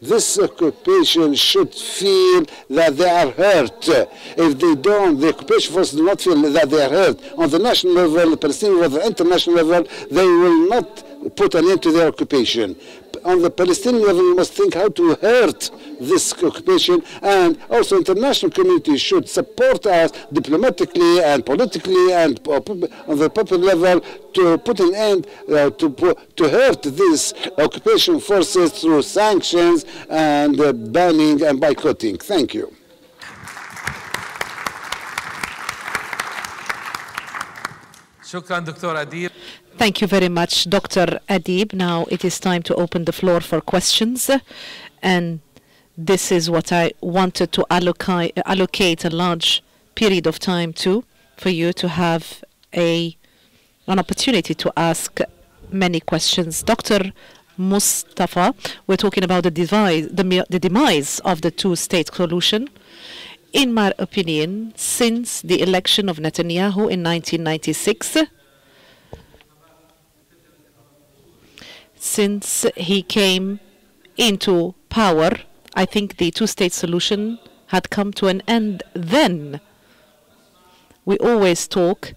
this occupation should feel that they are hurt. If they don't, the occupation forces do not feel that they are hurt. On the national level, the Palestinian level, the international level, they will not put an end to their occupation. On the Palestinian level, we must think how to hurt this occupation, and also international community should support us diplomatically and politically and on the popular level to put an end to hurt these occupation forces through sanctions and banning and boycotting. Thank you. Shukran, Dr. Adib. Thank you very much, Dr. Adib. Now it is time to open the floor for questions. And this is what I wanted to allocate a large period of time to, for you to have an opportunity to ask many questions. Dr. Mustafa, we're talking about the demise of the two-state solution. In my opinion, since the election of Netanyahu in 1996, since he came into power, I think the two-state solution had come to an end then. We always talk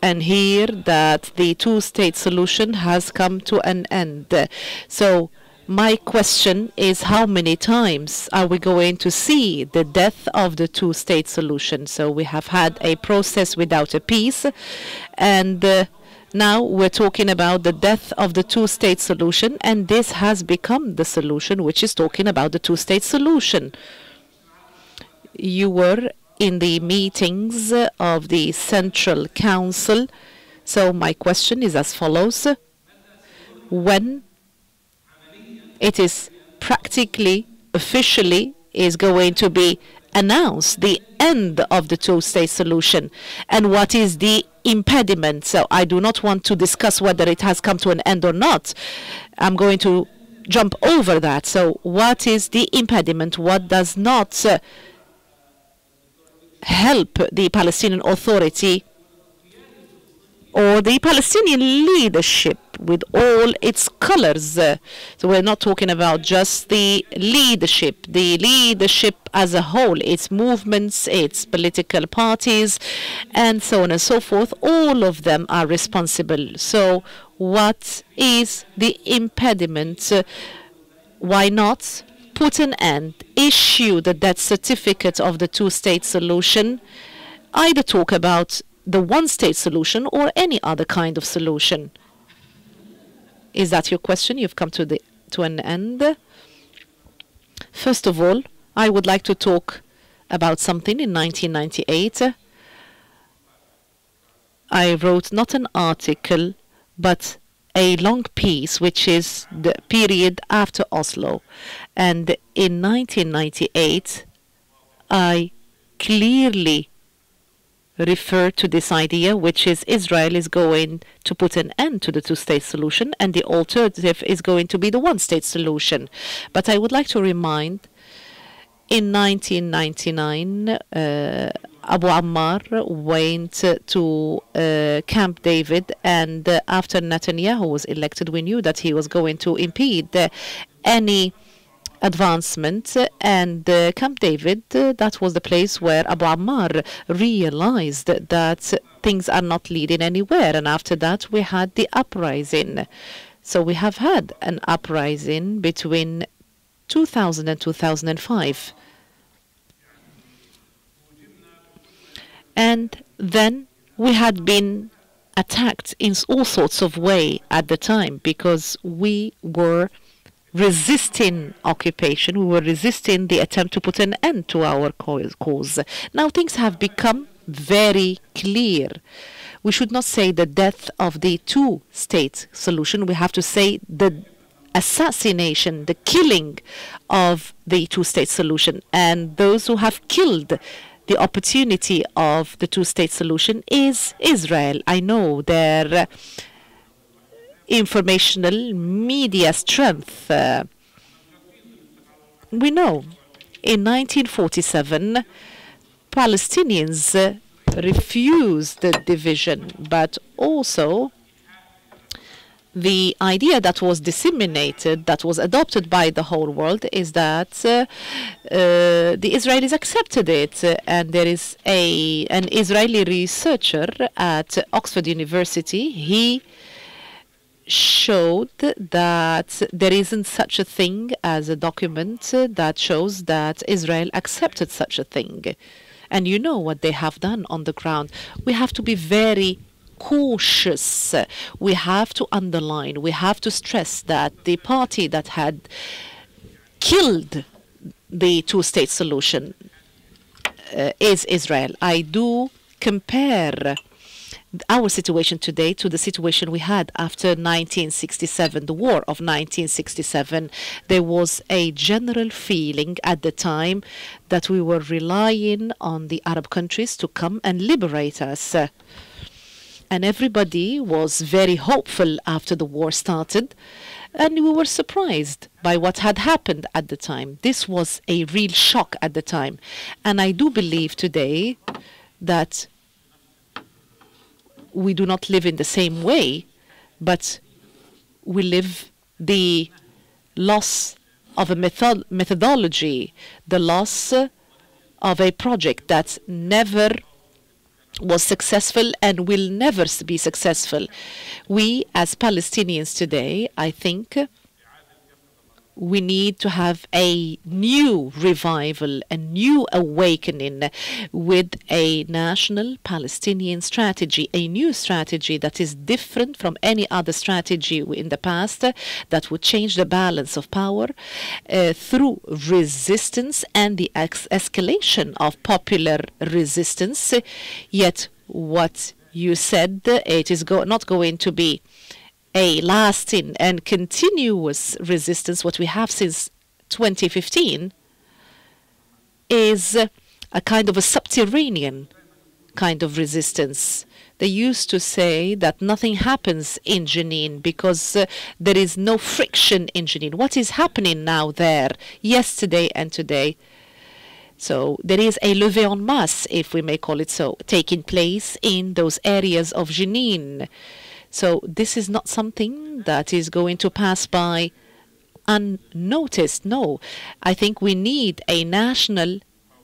and hear that the two-state solution has come to an end. So my question is, how many times are we going to see the death of the two-state solution? So we have had a process without a peace, and now we're talking about the death of the two-state solution, and this has become the solution, which is talking about the two-state solution. You were in the meetings of the Central Council. So my question is as follows. When it is practically, officially, is going to be announced the end of the two-state solution, and what is the impediment? So I do not want to discuss whether it has come to an end or not. I'm going to jump over that. So what is the impediment? What does not help the Palestinian Authority or the Palestinian leadership with all its colors? So we're not talking about just the leadership as a whole, its movements, its political parties, and so on and so forth. All of them are responsible. So what is the impediment? Why not put an end, issue the death certificate of the two-state solution, either talk about the one-state solution or any other kind of solution? Is that your question? You've come to an end. First of all, I would like to talk about something. In 1998, I wrote not an article, but a long piece, which is the period after Oslo. And in 1998, I clearly refer to this idea, which is Israel is going to put an end to the two-state solution, and the alternative is going to be the one-state solution. But I would like to remind, in 1999, Abu Ammar went to Camp David, and after Netanyahu was elected, we knew that he was going to impede any advancement, and Camp David, that was the place where Abu Ammar realized that things are not leading anywhere, and after that we had the uprising. So we have had an uprising between 2000 and 2005. And then we had been attacked in all sorts of ways at the time, because we were resisting occupation. We were resisting the attempt to put an end to our cause. Now things have become very clear. We should not say the death of the two-state solution. We have to say the assassination, the killing of the two-state solution. And those who have killed the opportunity of the two-state solution is Israel. I know their informational media strength. We know in 1947, Palestinians refused the division, but also the idea that was disseminated, that was adopted by the whole world, is that the Israelis accepted it. And there is an Israeli researcher at Oxford University. He showed that there isn't such a thing as a document that shows that Israel accepted such a thing. And you know what they have done on the ground. We have to be very cautious. We have to underline, we have to stress that the party that had killed the two-state solution is Israel. I do compare our situation today to the situation we had after 1967, the war of 1967. There was a general feeling at the time that we were relying on the Arab countries to come and liberate us. And everybody was very hopeful after the war started, and we were surprised by what had happened at the time. This was a real shock at the time. And I do believe today that we do not live in the same way, but we live the loss of a methodology, the loss of a project that never was successful and will never be successful. We, as Palestinians today, I think we need to have a new revival, a new awakening with a national Palestinian strategy, a new strategy that is different from any other strategy in the past, that would change the balance of power through resistance and the escalation of popular resistance. Yet what you said, it is not going to be a lasting and continuous resistance. What we have since 2015 is a kind of a subterranean kind of resistance. They used to say that nothing happens in Jenin because there is no friction in Jenin. What is happening now there, yesterday and today? So there is a levée en masse, if we may call it so, taking place in those areas of Jenin. So this is not something that is going to pass by unnoticed. No, I think we need a national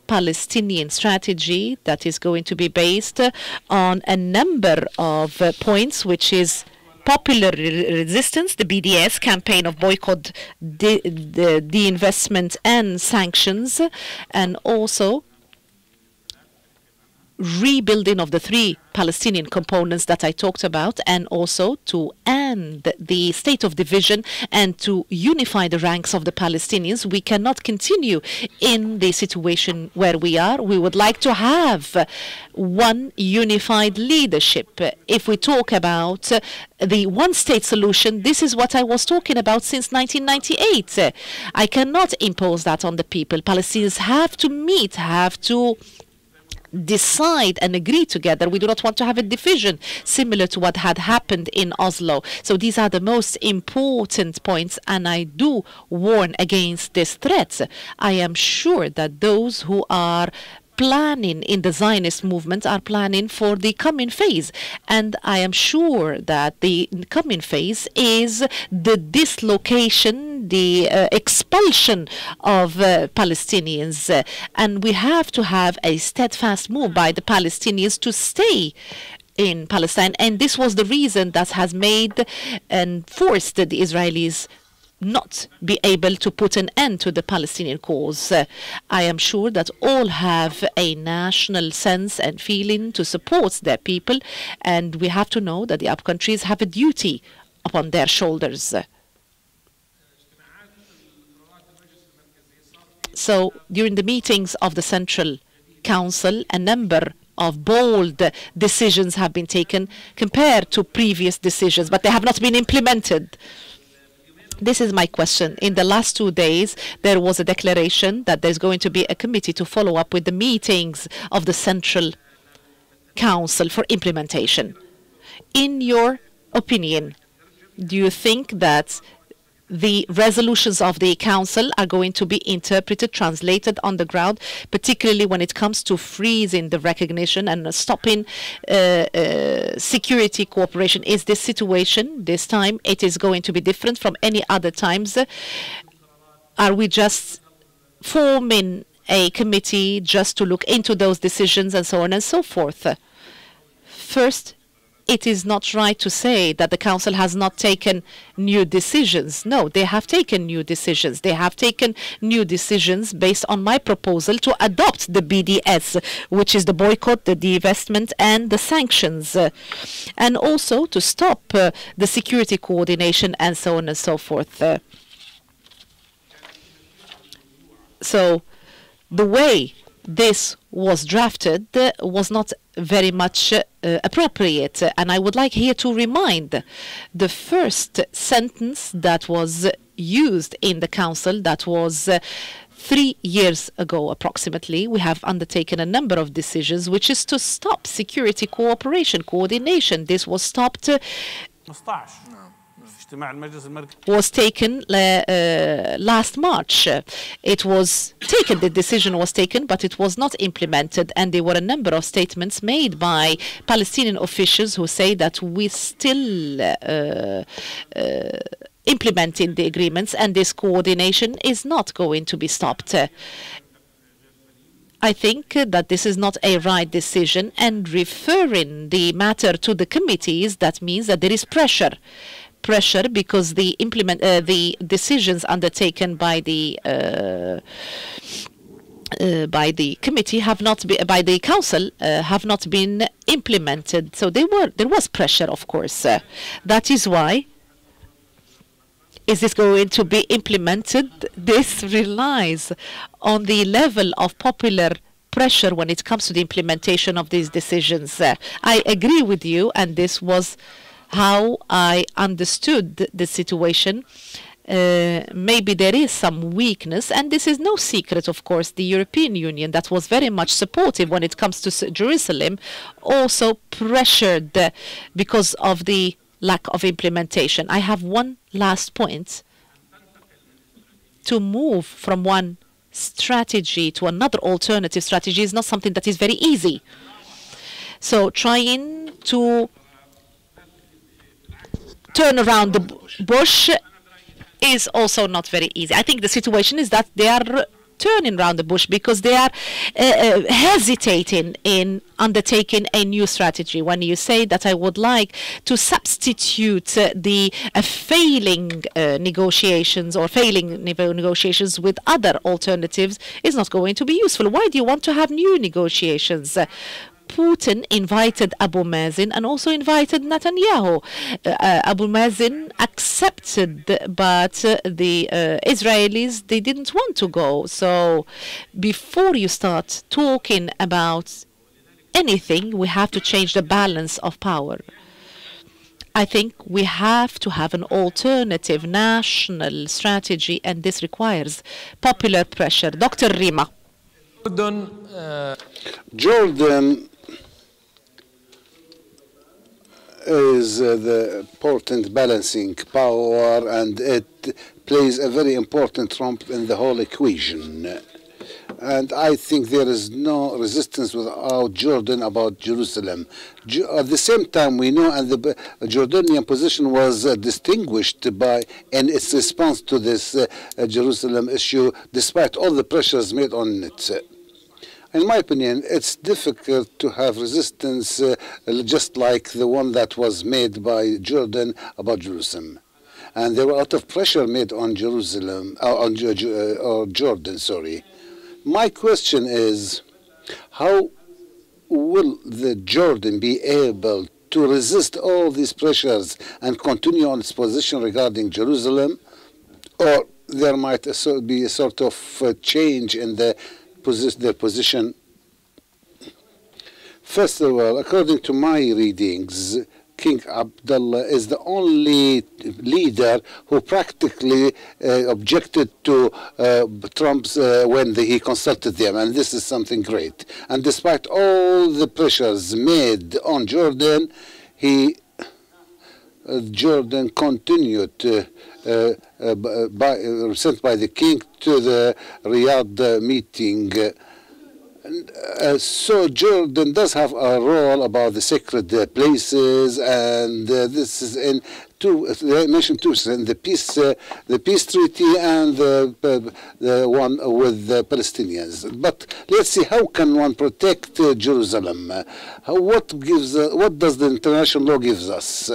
Palestinian strategy that is going to be based on a number of points, which is popular resistance, the BDS campaign of boycott, the investment and sanctions, and also rebuilding of the three Palestinian components that I talked about, and also to end the state of division and to unify the ranks of the Palestinians. We cannot continue in the situation where we are. We would like to have one unified leadership. If we talk about the one-state solution, this is what I was talking about since 1998. I cannot impose that on the people. Palestinians have to meet, have to decide and agree together. We do not want to have a division similar to what had happened in Oslo. So these are the most important points, and I do warn against this threat. I am sure that those who are planning in the Zionist movement are planning for the coming phase. And I am sure that the coming phase is the dislocation, the expulsion of Palestinians. And we have to have a steadfast move by the Palestinians to stay in Palestine. And this was the reason that has made and forced the Israelis not be able to put an end to the Palestinian cause. I am sure that all have a national sense and feeling to support their people, and we have to know that the Arab countries have a duty upon their shoulders. So during the meetings of the Central Council, a number of bold decisions have been taken compared to previous decisions, but they have not been implemented. This is my question. In the last 2 days, there was a declaration that there's going to be a committee to follow up with the meetings of the Central Council for implementation. In your opinion, do you think that the resolutions of the Council are going to be interpreted, translated on the ground, particularly when it comes to freezing the recognition and stopping security cooperation? Is this situation, this time, it is going to be different from any other times? Are we just forming a committee just to look into those decisions and so on and so forth? First, it is not right to say that the Council has not taken new decisions. No, they have taken new decisions. They have taken new decisions based on my proposal to adopt the BDS, which is the boycott, the divestment, and the sanctions, and also to stop the security coordination and so on and so forth. So the way this was drafted was not very much appropriate. And I would like here to remind the first sentence that was used in the Council, that was 3 years ago approximately. We have undertaken a number of decisions, which is to stop security cooperation, coordination. This was stopped, was taken last March. It was taken, the decision was taken, but it was not implemented. And there were a number of statements made by Palestinian officials who say that we still implementing the agreements, and this coordination is not going to be stopped. I think that this is not a right decision, and referring the matter to the committees, that means that there is pressure because the decisions undertaken by the committee have not been, by the council have not been implemented. So there was pressure, of course. That is why. Is this going to be implemented? This relies on the level of popular pressure when it comes to the implementation of these decisions. I agree with you, and this was how I understood the situation. Maybe there is some weakness, and this is no secret, of course. The European Union, that was very much supportive when it comes to Jerusalem, also pressured because of the lack of implementation. I have one last point. To move from one strategy to another alternative strategy is not something that is very easy. So trying to turn around the bush is also not very easy. I think the situation is that they are turning around the bush because they are hesitating in undertaking a new strategy. When you say that I would like to substitute the failing negotiations or failing negotiations with other alternatives is not going to be useful. Why do you want to have new negotiations? Putin invited Abu Mazen and also invited Netanyahu. Abu Mazen accepted, but the Israelis, they didn't want to go. So before you start talking about anything, we have to change the balance of power. I think we have to have an alternative national strategy, and this requires popular pressure. Dr. Rima. Jordan is the important balancing power, and it plays a very important role in the whole equation. And I think there is no resistance without Jordan about Jerusalem. At the same time, we know, and the Jordanian position was distinguished by in its response to this Jerusalem issue, despite all the pressures made on it. In my opinion, it's difficult to have resistance just like the one that was made by Jordan about Jerusalem. And there were a lot of pressure made on Jerusalem, or Jordan, sorry. My question is, how will the Jordan be able to resist all these pressures and continue on its position regarding Jerusalem? Or there might be a sort of change in their position? First of all, according to my readings, King Abdullah is the only leader who practically objected to Trump's when he consulted them, and this is something great. And despite all the pressures made on Jordan, Jordan continued sent by the king to the Riyadh meeting. So Jordan does have a role about the sacred places, and this is in they mentioned two, in the peace treaty and the one with the Palestinians. But let's see, how can one protect Jerusalem? What does the international law gives us?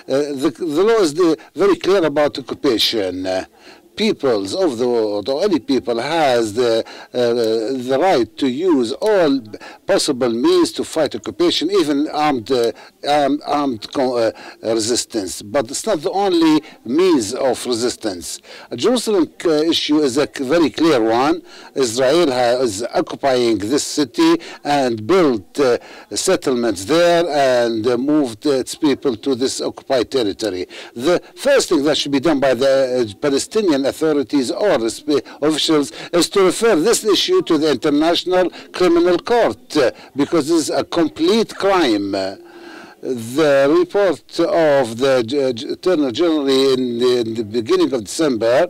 The law is very clear about occupation. peoples of the world, or any people, has the right to use all possible means to fight occupation, even armed resistance. But it's not the only means of resistance. The Jerusalem issue is a very clear one. Israel is occupying this city and built settlements there and moved its people to this occupied territory. The first thing that should be done by the Palestinian authorities or officials is to refer this issue to the International Criminal Court, because this is a complete crime. The report of the Attorney General in the beginning of December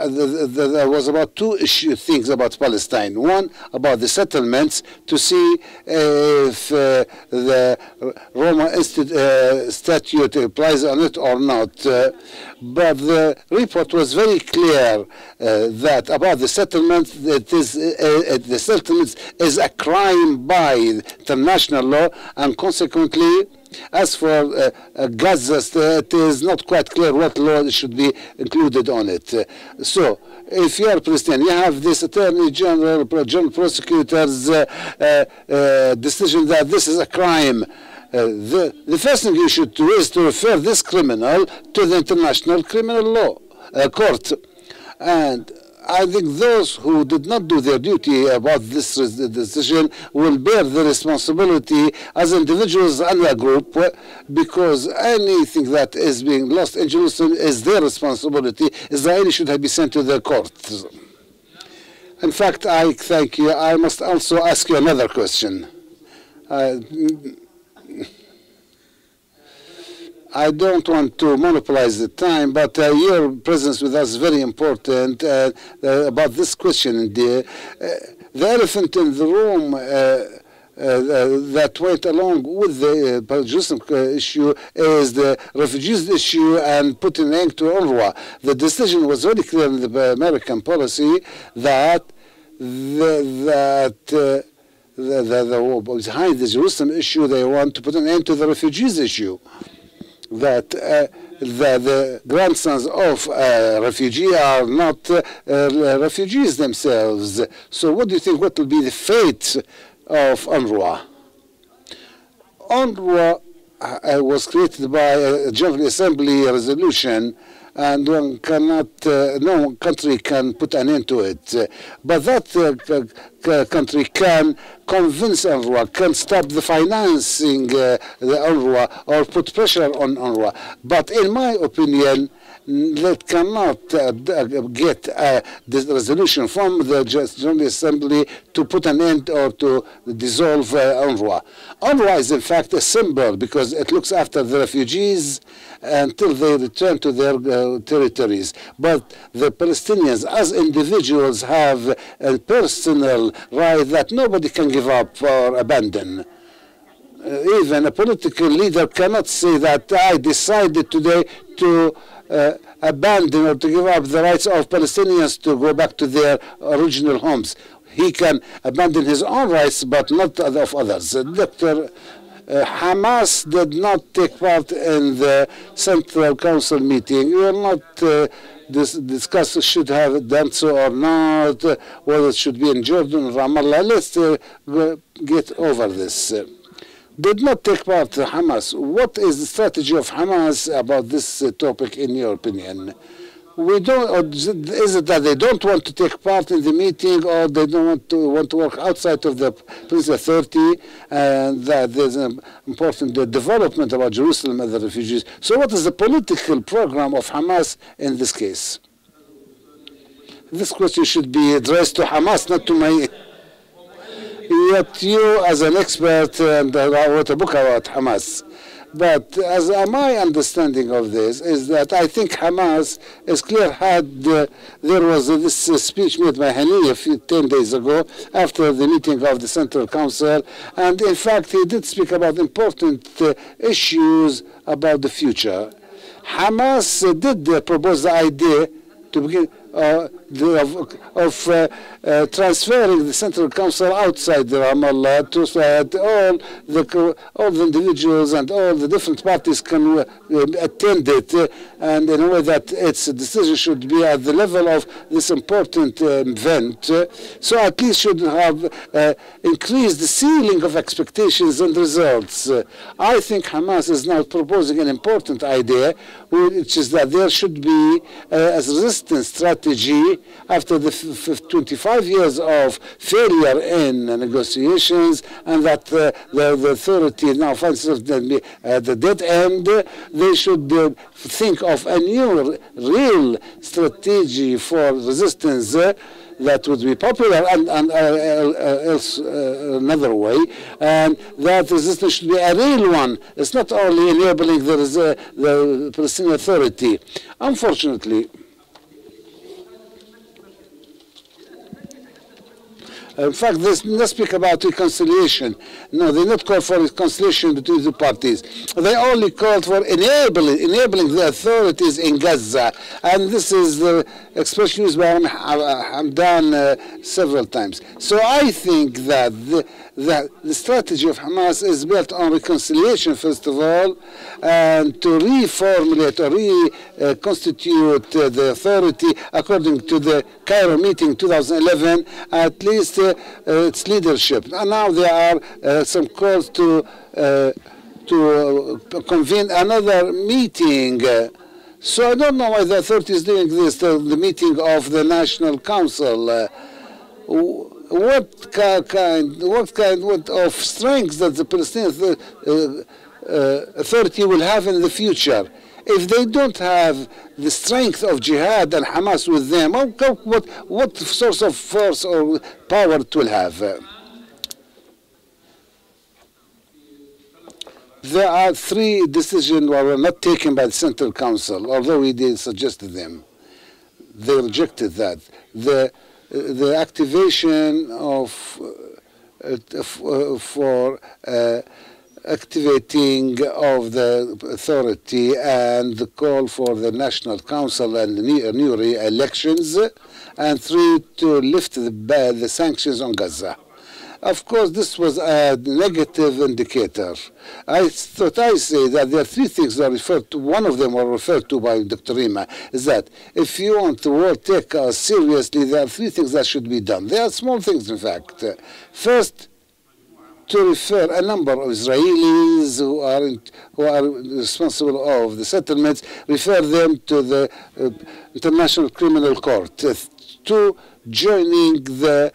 there was about two things about Palestine. One, about the settlements, to see if the Roma Statute applies on it or not. But the report was very clear that about the settlements, the settlements is a crime by international law, and consequently, as for Gaza, it is not quite clear what law should be included on it. So, if you are Palestinian, you have this Attorney General, General Prosecutor's decision that this is a crime. The first thing you should do is to refer this criminal to the International Criminal Law Court. And I think those who did not do their duty about this decision will bear the responsibility as individuals and a group, because anything that is being lost in Jerusalem is their responsibility. Israeli should have been sent to the court. In fact, I thank you. I must also ask you another question. I don't want to monopolize the time, but your presence with us is very important about this question. The elephant in the room that went along with the Jerusalem issue is the refugees issue and putting an end to UNRWA. The decision was very clear in the American policy that behind the Jerusalem issue, they want to put an end to the refugees issue. That the grandsons of refugees are not refugees themselves. So what do you think, what will be the fate of UNRWA? UNRWA was created by a General Assembly resolution, and one cannot, no country can put an end to it. But that country can convince UNRWA, can stop the financing the UNRWA or put pressure on UNRWA. But in my opinion, that cannot get this resolution from the General Assembly to put an end or to dissolve UNRWA. UNRWA is in fact a symbol because it looks after the refugees until they return to their territories. But the Palestinians as individuals have a personal right that nobody can give up or abandon. Even a political leader cannot say that I decided today to abandon or to give up the rights of Palestinians to go back to their original homes. He can abandon his own rights, but not of others. Hamas did not take part in the Central Council meeting. We will not discuss should have done so or not, whether it should be in Jordan or Ramallah. Let's get over this. Did not take part Hamas. What is the strategy of Hamas about this topic, in your opinion? We don't. Or is it that they don't want to take part in the meeting, or they don't want to work outside of the Peace Authority, and that there's an important development about Jerusalem and the refugees? So, what is the political program of Hamas in this case? This question should be addressed to Hamas, not to my. Yet you, as an expert, and I wrote a book about Hamas. But as my understanding of this is that I think Hamas is clear. There was this speech made by Hani 10 days ago after the meeting of the Central Council, and in fact he did speak about important issues about the future. Hamas did propose the idea to begin transferring the Central Council outside the Ramallah so that all the individuals and all the different parties can attend it, and in a way that its decision should be at the level of this important event. So at least should have increased the ceiling of expectations and results. I think Hamas is now proposing an important idea, which is that there should be a resistance strategy after the 25 years of failure in negotiations, and that the authority now finds itself at the dead end. They should think of a new real strategy for resistance that would be popular and else another way, and that resistance should be a real one. It's not only enabling the Palestinian Authority. Unfortunately, in fact, they not speak about reconciliation. No, they not call for reconciliation between the parties. They only called for enabling the authorities in Gaza. And this is the expression used by Hamdan several times. So I think that the strategy of Hamas is built on reconciliation, first of all, and to reformulate or reconstitute the authority according to the Cairo meeting 2011, at least its leadership. And now there are some calls to convene another meeting. So I don't know why the authority is doing this, the meeting of the National Council. What kind of strength that the Palestinian Authority will have in the future? If they don't have the strength of jihad and Hamas with them, what source of force or power it will have? There are 3 decisions that were not taken by the Central Council, although we did suggested them. They rejected that. The activation for activating of the authority and the call for the National Council and new re-elections, and 3, to lift the sanctions on Gaza. Of course, this was a negative indicator. I say that there are 3 things that are referred to. One of them were referred to by Dr. Rima, is that if you want the world to take us seriously, there are 3 things that should be done. They are small things, in fact. First, to refer a number of Israelis who are responsible of the settlements, refer them to the International Criminal Court, to joining the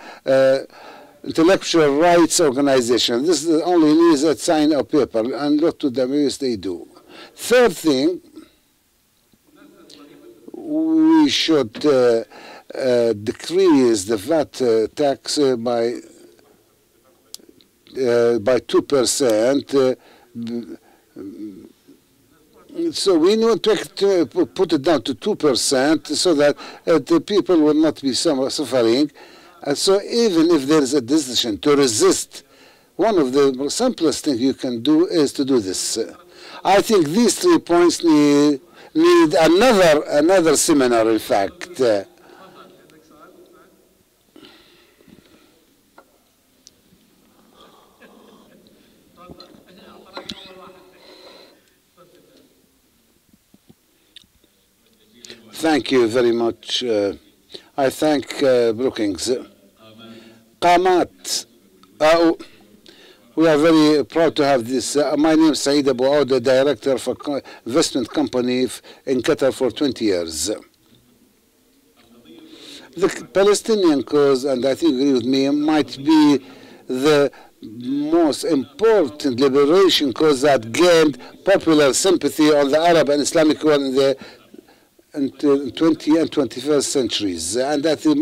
Intellectual Rights Organization. This is only needs a sign of paper, and look to the ways they do. Third thing, we should decrease the VAT tax by 2%. So we want to put it down to 2% so that the people will not be suffering. And so even if there is a decision to resist, one of the simplest things you can do is to do this. I think these 3 points need another seminar, in fact. Thank you very much. I thank Brookings. Qamat. We are very proud to have this. My name is Saeed Abu Auda, Director for investment company in Qatar for 20 years. The Palestinian cause, and I think you agree with me, might be the most important liberation cause that gained popular sympathy on the Arab and Islamic world in the 20th and 21st centuries, and that the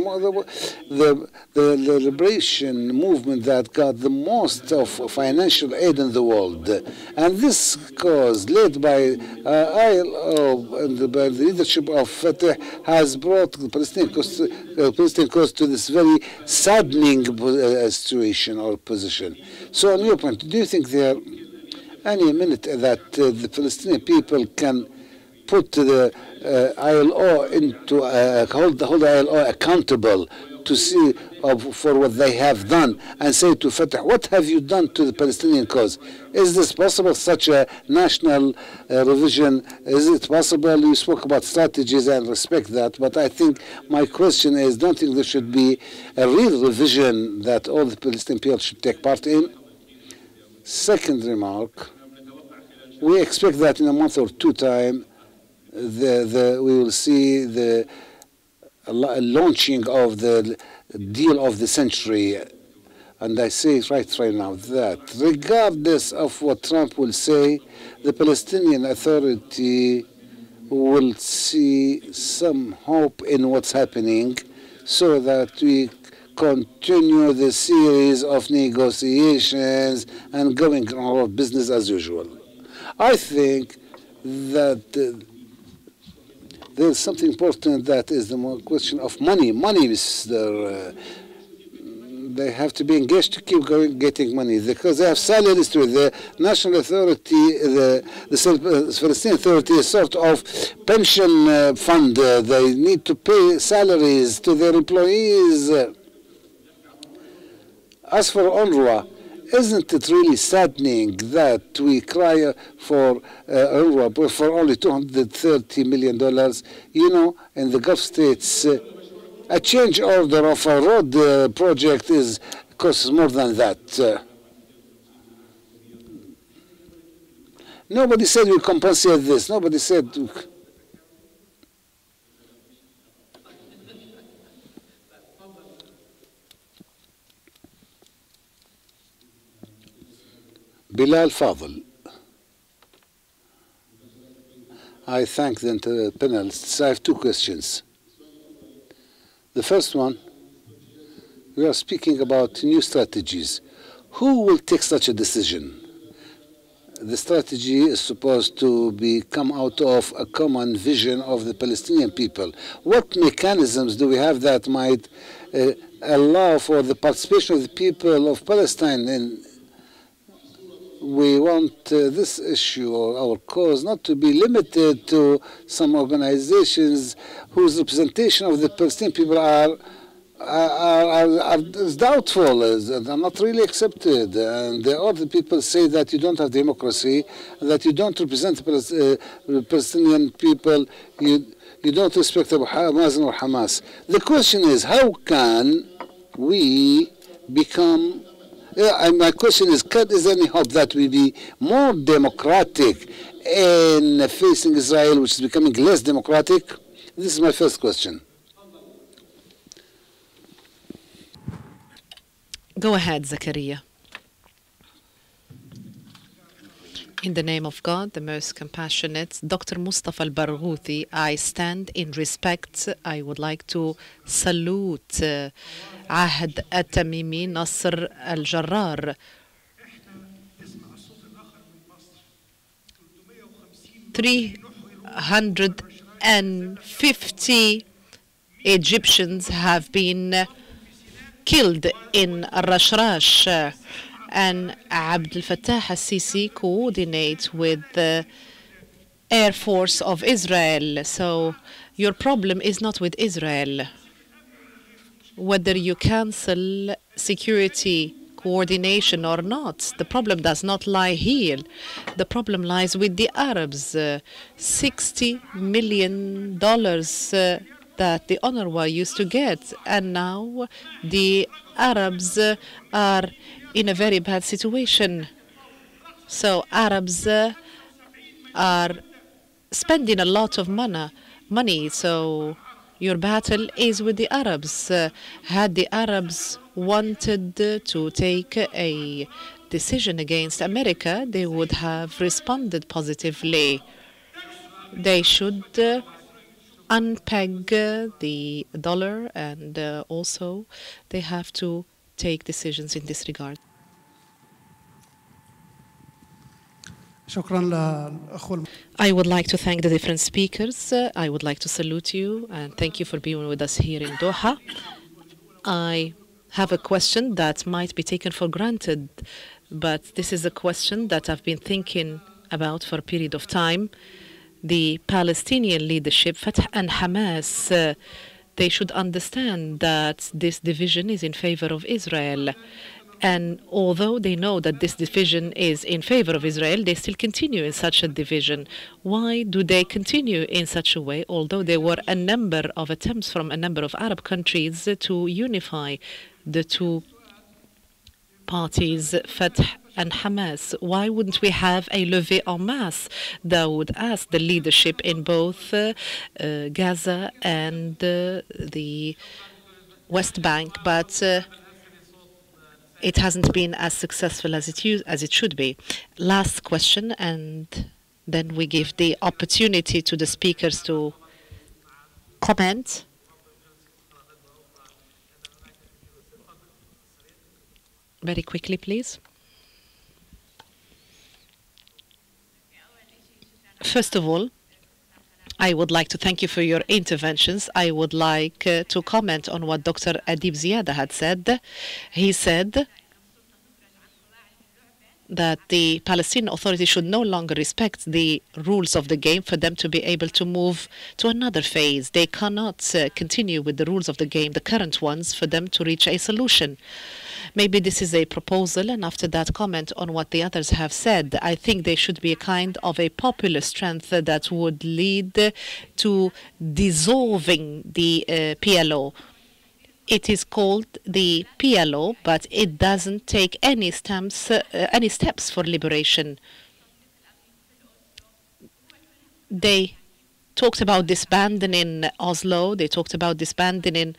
liberation movement that got the most of financial aid in the world, and this cause led by ILO and by the leadership of Fatah has brought the Palestinian cause to this very saddening situation or position. So, on your point, do you think there any minute that the Palestinian people can put the ILO into hold the ILO accountable to see for what they have done, and say to Fatah, what have you done to the Palestinian cause? Is this possible, such a national revision? Is it possible? You spoke about strategies and respect that, but I think my question is, don't think there should be a real revision that all the Palestinian people should take part in? Second remark, we expect that in a month or two time, we will see the launching of the deal of the century. And I say right now that regardless of what Trump will say, the Palestinian Authority will see some hope in what's happening, so that we continue the series of negotiations and going on our business as usual. I think that there's something important, that is the question of money. Money, Mr. They have to be engaged to keep going, getting money, because they have salaries to it. The National Authority, the Palestinian Authority is sort of pension fund. They need to pay salaries to their employees. As for UNRWA, isn't it really saddening that we cry for UNRWA for only $230 million? You know, in the Gulf states, a change order of a road project costs more than that. Nobody said we compensate this. Nobody said. Bilal Fadl. I thank the panelists. I have two questions. The first one, we are speaking about new strategies. Who will take such a decision? The strategy is supposed to come out of a common vision of the Palestinian people. What mechanisms do we have that might allow for the participation of the people of Palestine? We want this issue, or our cause, not to be limited to some organizations whose representation of the Palestinian people is doubtful, are not really accepted. And the other people say that you don't have democracy, that you don't represent the Palestinian people, you don't respect Hamas or Hamas. The question is, how can we become... and my question is there any hope that we be more democratic in facing Israel, which is becoming less democratic? This is my first question. Go ahead, Zakaria. In the name of God, the most compassionate, Dr. Mustafa al-Barghouthi, I stand in respect. I would like to salute Ahad al-Tamimi, Nasser al-Jarrar. 350 Egyptians have been killed in Rashrash, and Abdel Fattah al-Sisi coordinates with the Air Force of Israel. So your problem is not with Israel. Whether you cancel security coordination or not, the problem does not lie here. The problem lies with the Arabs. $60 million that the UNRWA used to get, and now the Arabs are in a very bad situation. So Arabs are spending a lot of money. So your battle is with the Arabs. Had the Arabs wanted to take a decision against America, they would have responded positively. They should unpeg the dollar, and also they have to take decisions in this regard. I would like to thank the different speakers. I would like to salute you and thank you for being with us here in Doha. I have a question that might be taken for granted, but this is a question that I've been thinking about for a period of time. the Palestinian leadership, Fatah and Hamas, they should understand that this division is in favor of Israel. And although they know that this division is in favor of Israel, they still continue in such a division. Why do they continue in such a way, although there were a number of attempts from a number of Arab countries to unify the two parties, Fatah and Hamas? Why wouldn't we have a levée en masse that would ask the leadership in both Gaza and the West Bank? But it hasn't been as successful as it should be. Last question, and then we give the opportunity to the speakers to comment. Very quickly, please. First of all, I would like to thank you for your interventions. I would like to comment on what Dr. Adib Ziada had said. He said that the Palestinian Authority should no longer respect the rules of the game for them to be able to move to another phase. They cannot continue with the rules of the game, the current ones, for them to reach a solution. Maybe this is a proposal, and after that comment on what the others have said, I think there should be a kind of a popular strength that would lead to dissolving the PLO. It is called the PLO, but it doesn't take any steps for liberation. They talked about disbanding in Oslo. They talked about disbanding in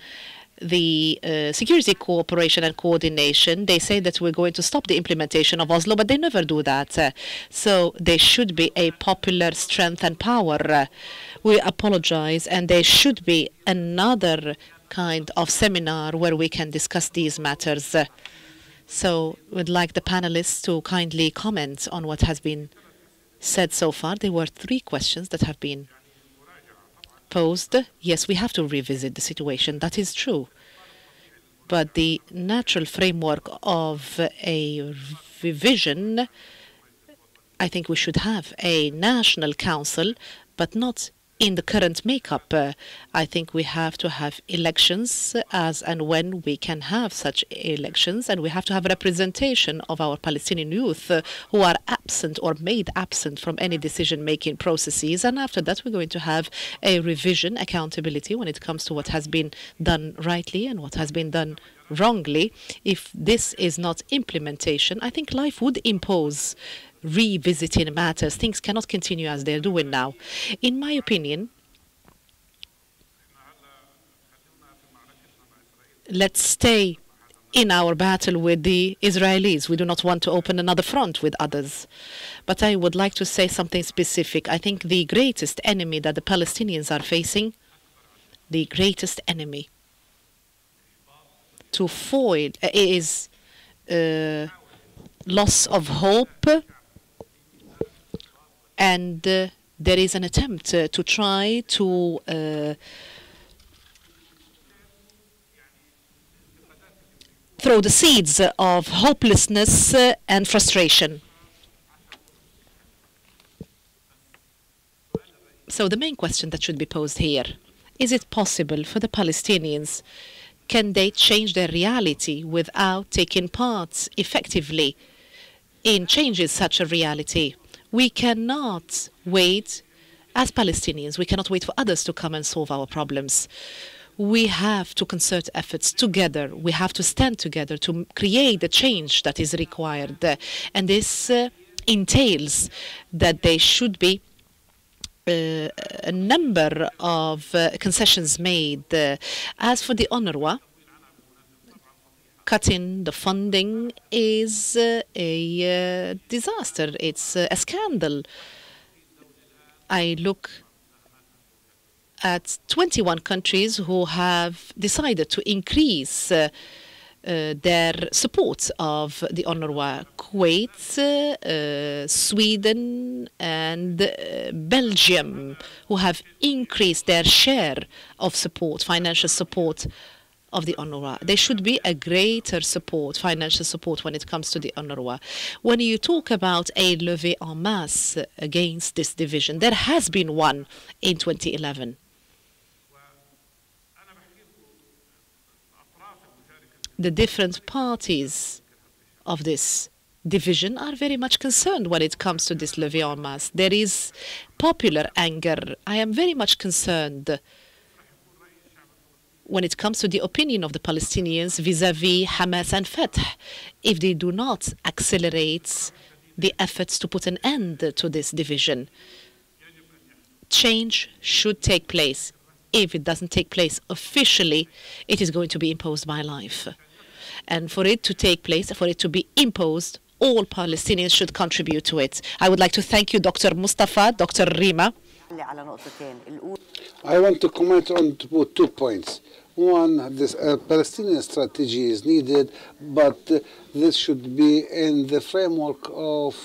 the security cooperation and coordination. They say that we're going to stop the implementation of Oslo, but they never do that. So there should be a popular strength and power. We apologize, and there should be another kind of seminar where we can discuss these matters. So we'd like the panelists to kindly comment on what has been said so far. There were 3 questions that have been posed. Yes, we have to revisit the situation. That is true. But the natural framework of a revision, I think we should have a national council, but not in the current makeup. I think we have to have elections as and when we can have such elections, and we have to have representation of our Palestinian youth who are absent or made absent from any decision-making processes. And after that, we're going to have a revision, accountability when it comes to what has been done rightly and what has been done wrongly. If this is not implementation, I think life would impose revisiting matters. Things cannot continue as they're doing now. In my opinion, let's stay in our battle with the Israelis. We do not want to open another front with others. But I would like to say something specific. I think the greatest enemy that the Palestinians are facing, the greatest enemy to foil is loss of hope. And there is an attempt to try to throw the seeds of hopelessness and frustration. So the main question that should be posed here, is it possible for the Palestinians, can they change their reality without taking part effectively in changing such a reality? We cannot wait, as Palestinians, we cannot wait for others to come and solve our problems. We have to concert efforts together. We have to stand together to create the change that is required. And this entails that there should be a number of concessions made. As for the UNRWA, cutting the funding is a disaster. It's a scandal. I look at 21 countries who have decided to increase their support of the UNRWA. Kuwait, Sweden, and Belgium, who have increased their share of support, financial support of the UNRWA. There should be a greater support, financial support, when it comes to the UNRWA. When you talk about a levée en masse against this division, there has been one in 2011. The different parties of this division are very much concerned when it comes to this levée en masse. There is popular anger. I am very much concerned when it comes to the opinion of the Palestinians vis-à-vis Hamas and Fatah, if they do not accelerate the efforts to put an end to this division. Change should take place. If it doesn't take place officially, it is going to be imposed by life. And for it to take place, for it to be imposed, all Palestinians should contribute to it. I would like to thank you, Dr. Mustafa, Dr. Rima. I want to comment on 2 points. One, this Palestinian strategy is needed, but this should be in the framework of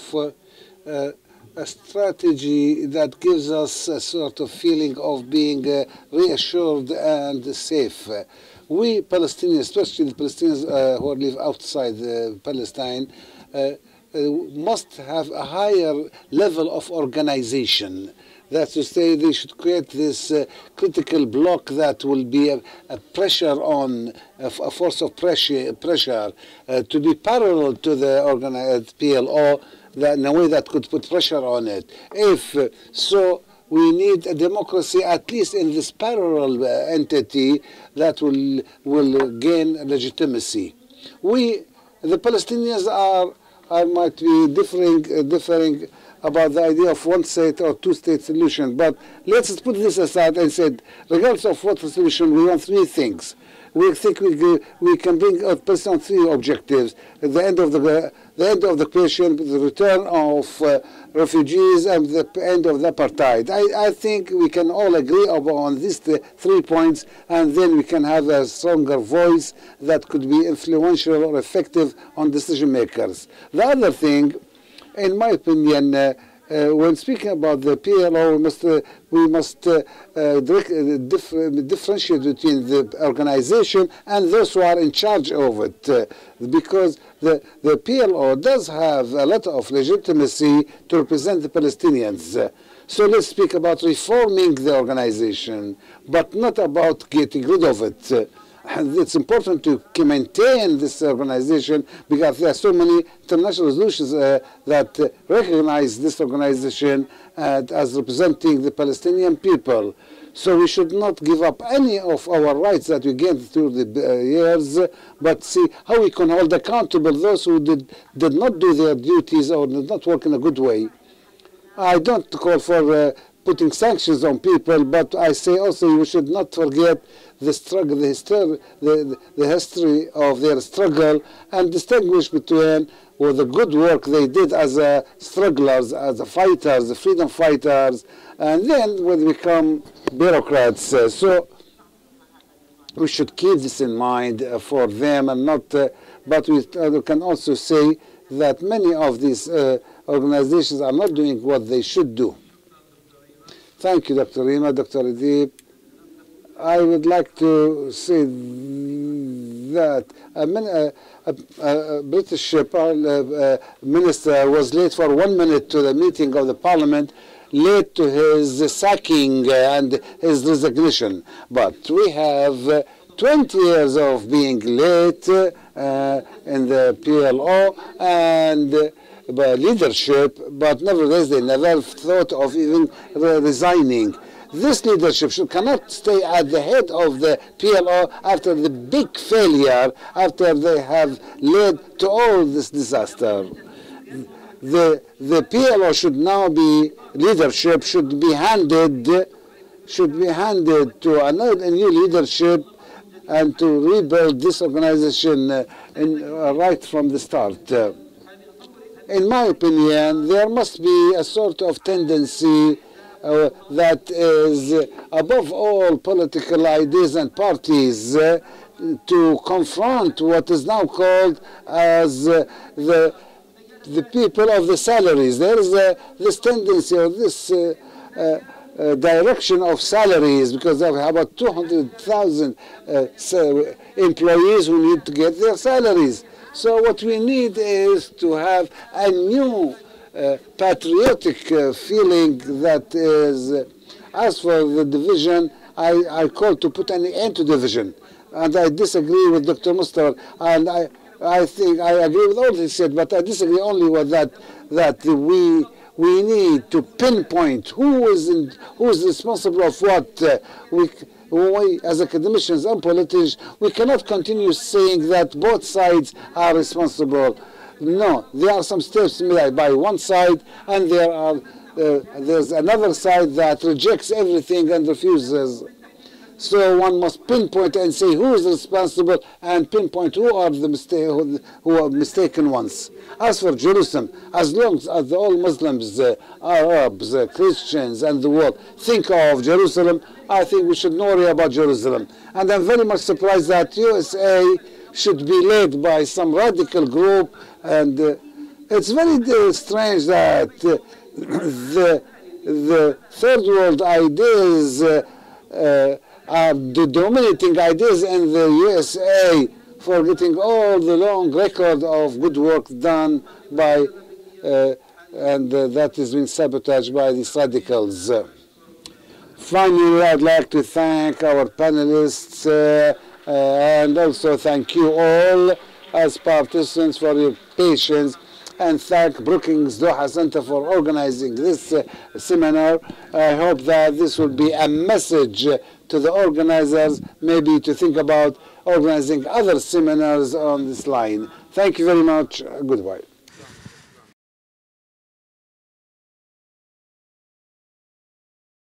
a strategy that gives us a sort of feeling of being reassured and safe. We Palestinians, especially the Palestinians who live outside Palestine, must have a higher level of organization. That's to say, they should create this critical block that will be a pressure on, a force of pressure to be parallel to the organized PLO, that in a way that could put pressure on it. If so, we need a democracy, at least in this parallel entity, that will gain legitimacy. The Palestinians might be differing about the idea of one-state or two-state solution, but let's put this aside and say, regardless of what the solution, we want 3 things. We think we can bring out Palestine 3 objectives: the end of the question, the return of refugees, and the end of the apartheid. I think we can all agree on these 3 points, and then we can have a stronger voice that could be influential or effective on decision makers. The other thing, in my opinion, when speaking about the PLO, we must differentiate between the organization and those who are in charge of it, because the PLO does have a lot of legitimacy to represent the Palestinians. So let's speak about reforming the organization, but not about getting rid of it. And it's important to maintain this organization because there are so many international resolutions that recognize this organization as representing the Palestinian people. So we should not give up any of our rights that we gained through the years, but see how we can hold accountable those who did not do their duties or did not work in a good way. I don't call for putting sanctions on people, but I say also we should not forget the struggle, the history of their struggle, and distinguish between the good work they did as strugglers, as fighters, the freedom fighters, and then when they become bureaucrats. So we should keep this in mind for them, and not. But we can also say that many of these organizations are not doing what they should do. Thank you, Dr. Rima, Dr. Adib. I would like to say that a British minister was late for 1 minute to the meeting of the parliament, late to his sacking and his resignation. But we have 20 years of being late in the PLO and leadership, but nevertheless they never thought of even resigning. This leadership cannot stay at the head of the PLO after the big failure, after they have led to all this disaster. The PLO should now be, leadership should be handed to a new leadership and to rebuild this organization right from the start. In my opinion, there must be a sort of tendency that is above all political ideas and parties to confront what is now called as the people of the salaries. There is this tendency or this direction of salaries, because there are about 200,000 employees who need to get their salaries. So what we need is to have a new patriotic feeling that is, as for the division, I call to put an end to division. And I disagree with Dr. Mustafa, and I think I agree with all he said, but I disagree only with that we need to pinpoint who is responsible of what. We, as academicians and politicians, we cannot continue saying that both sides are responsible. No, there are some steps made by one side, and there's another side that rejects everything and refuses. So one must pinpoint and say who is responsible, and pinpoint who are the who are mistaken ones. As for Jerusalem, as long as all Muslims, Arabs, Christians, and the world think of Jerusalem, I think we should not worry about Jerusalem. And I'm very much surprised that USA should be led by some radical group, and it's very strange that the third world ideas are the dominating ideas in the USA, forgetting all the long record of good work done by, and that has been sabotaged by these radicals. Finally, I'd like to thank our panelists and also thank you all as participants for your patience, and thank Brookings Doha Center for organizing this seminar. I hope that this will be a message to the organizers, maybe to think about organizing other seminars on this line. Thank you very much. Goodbye.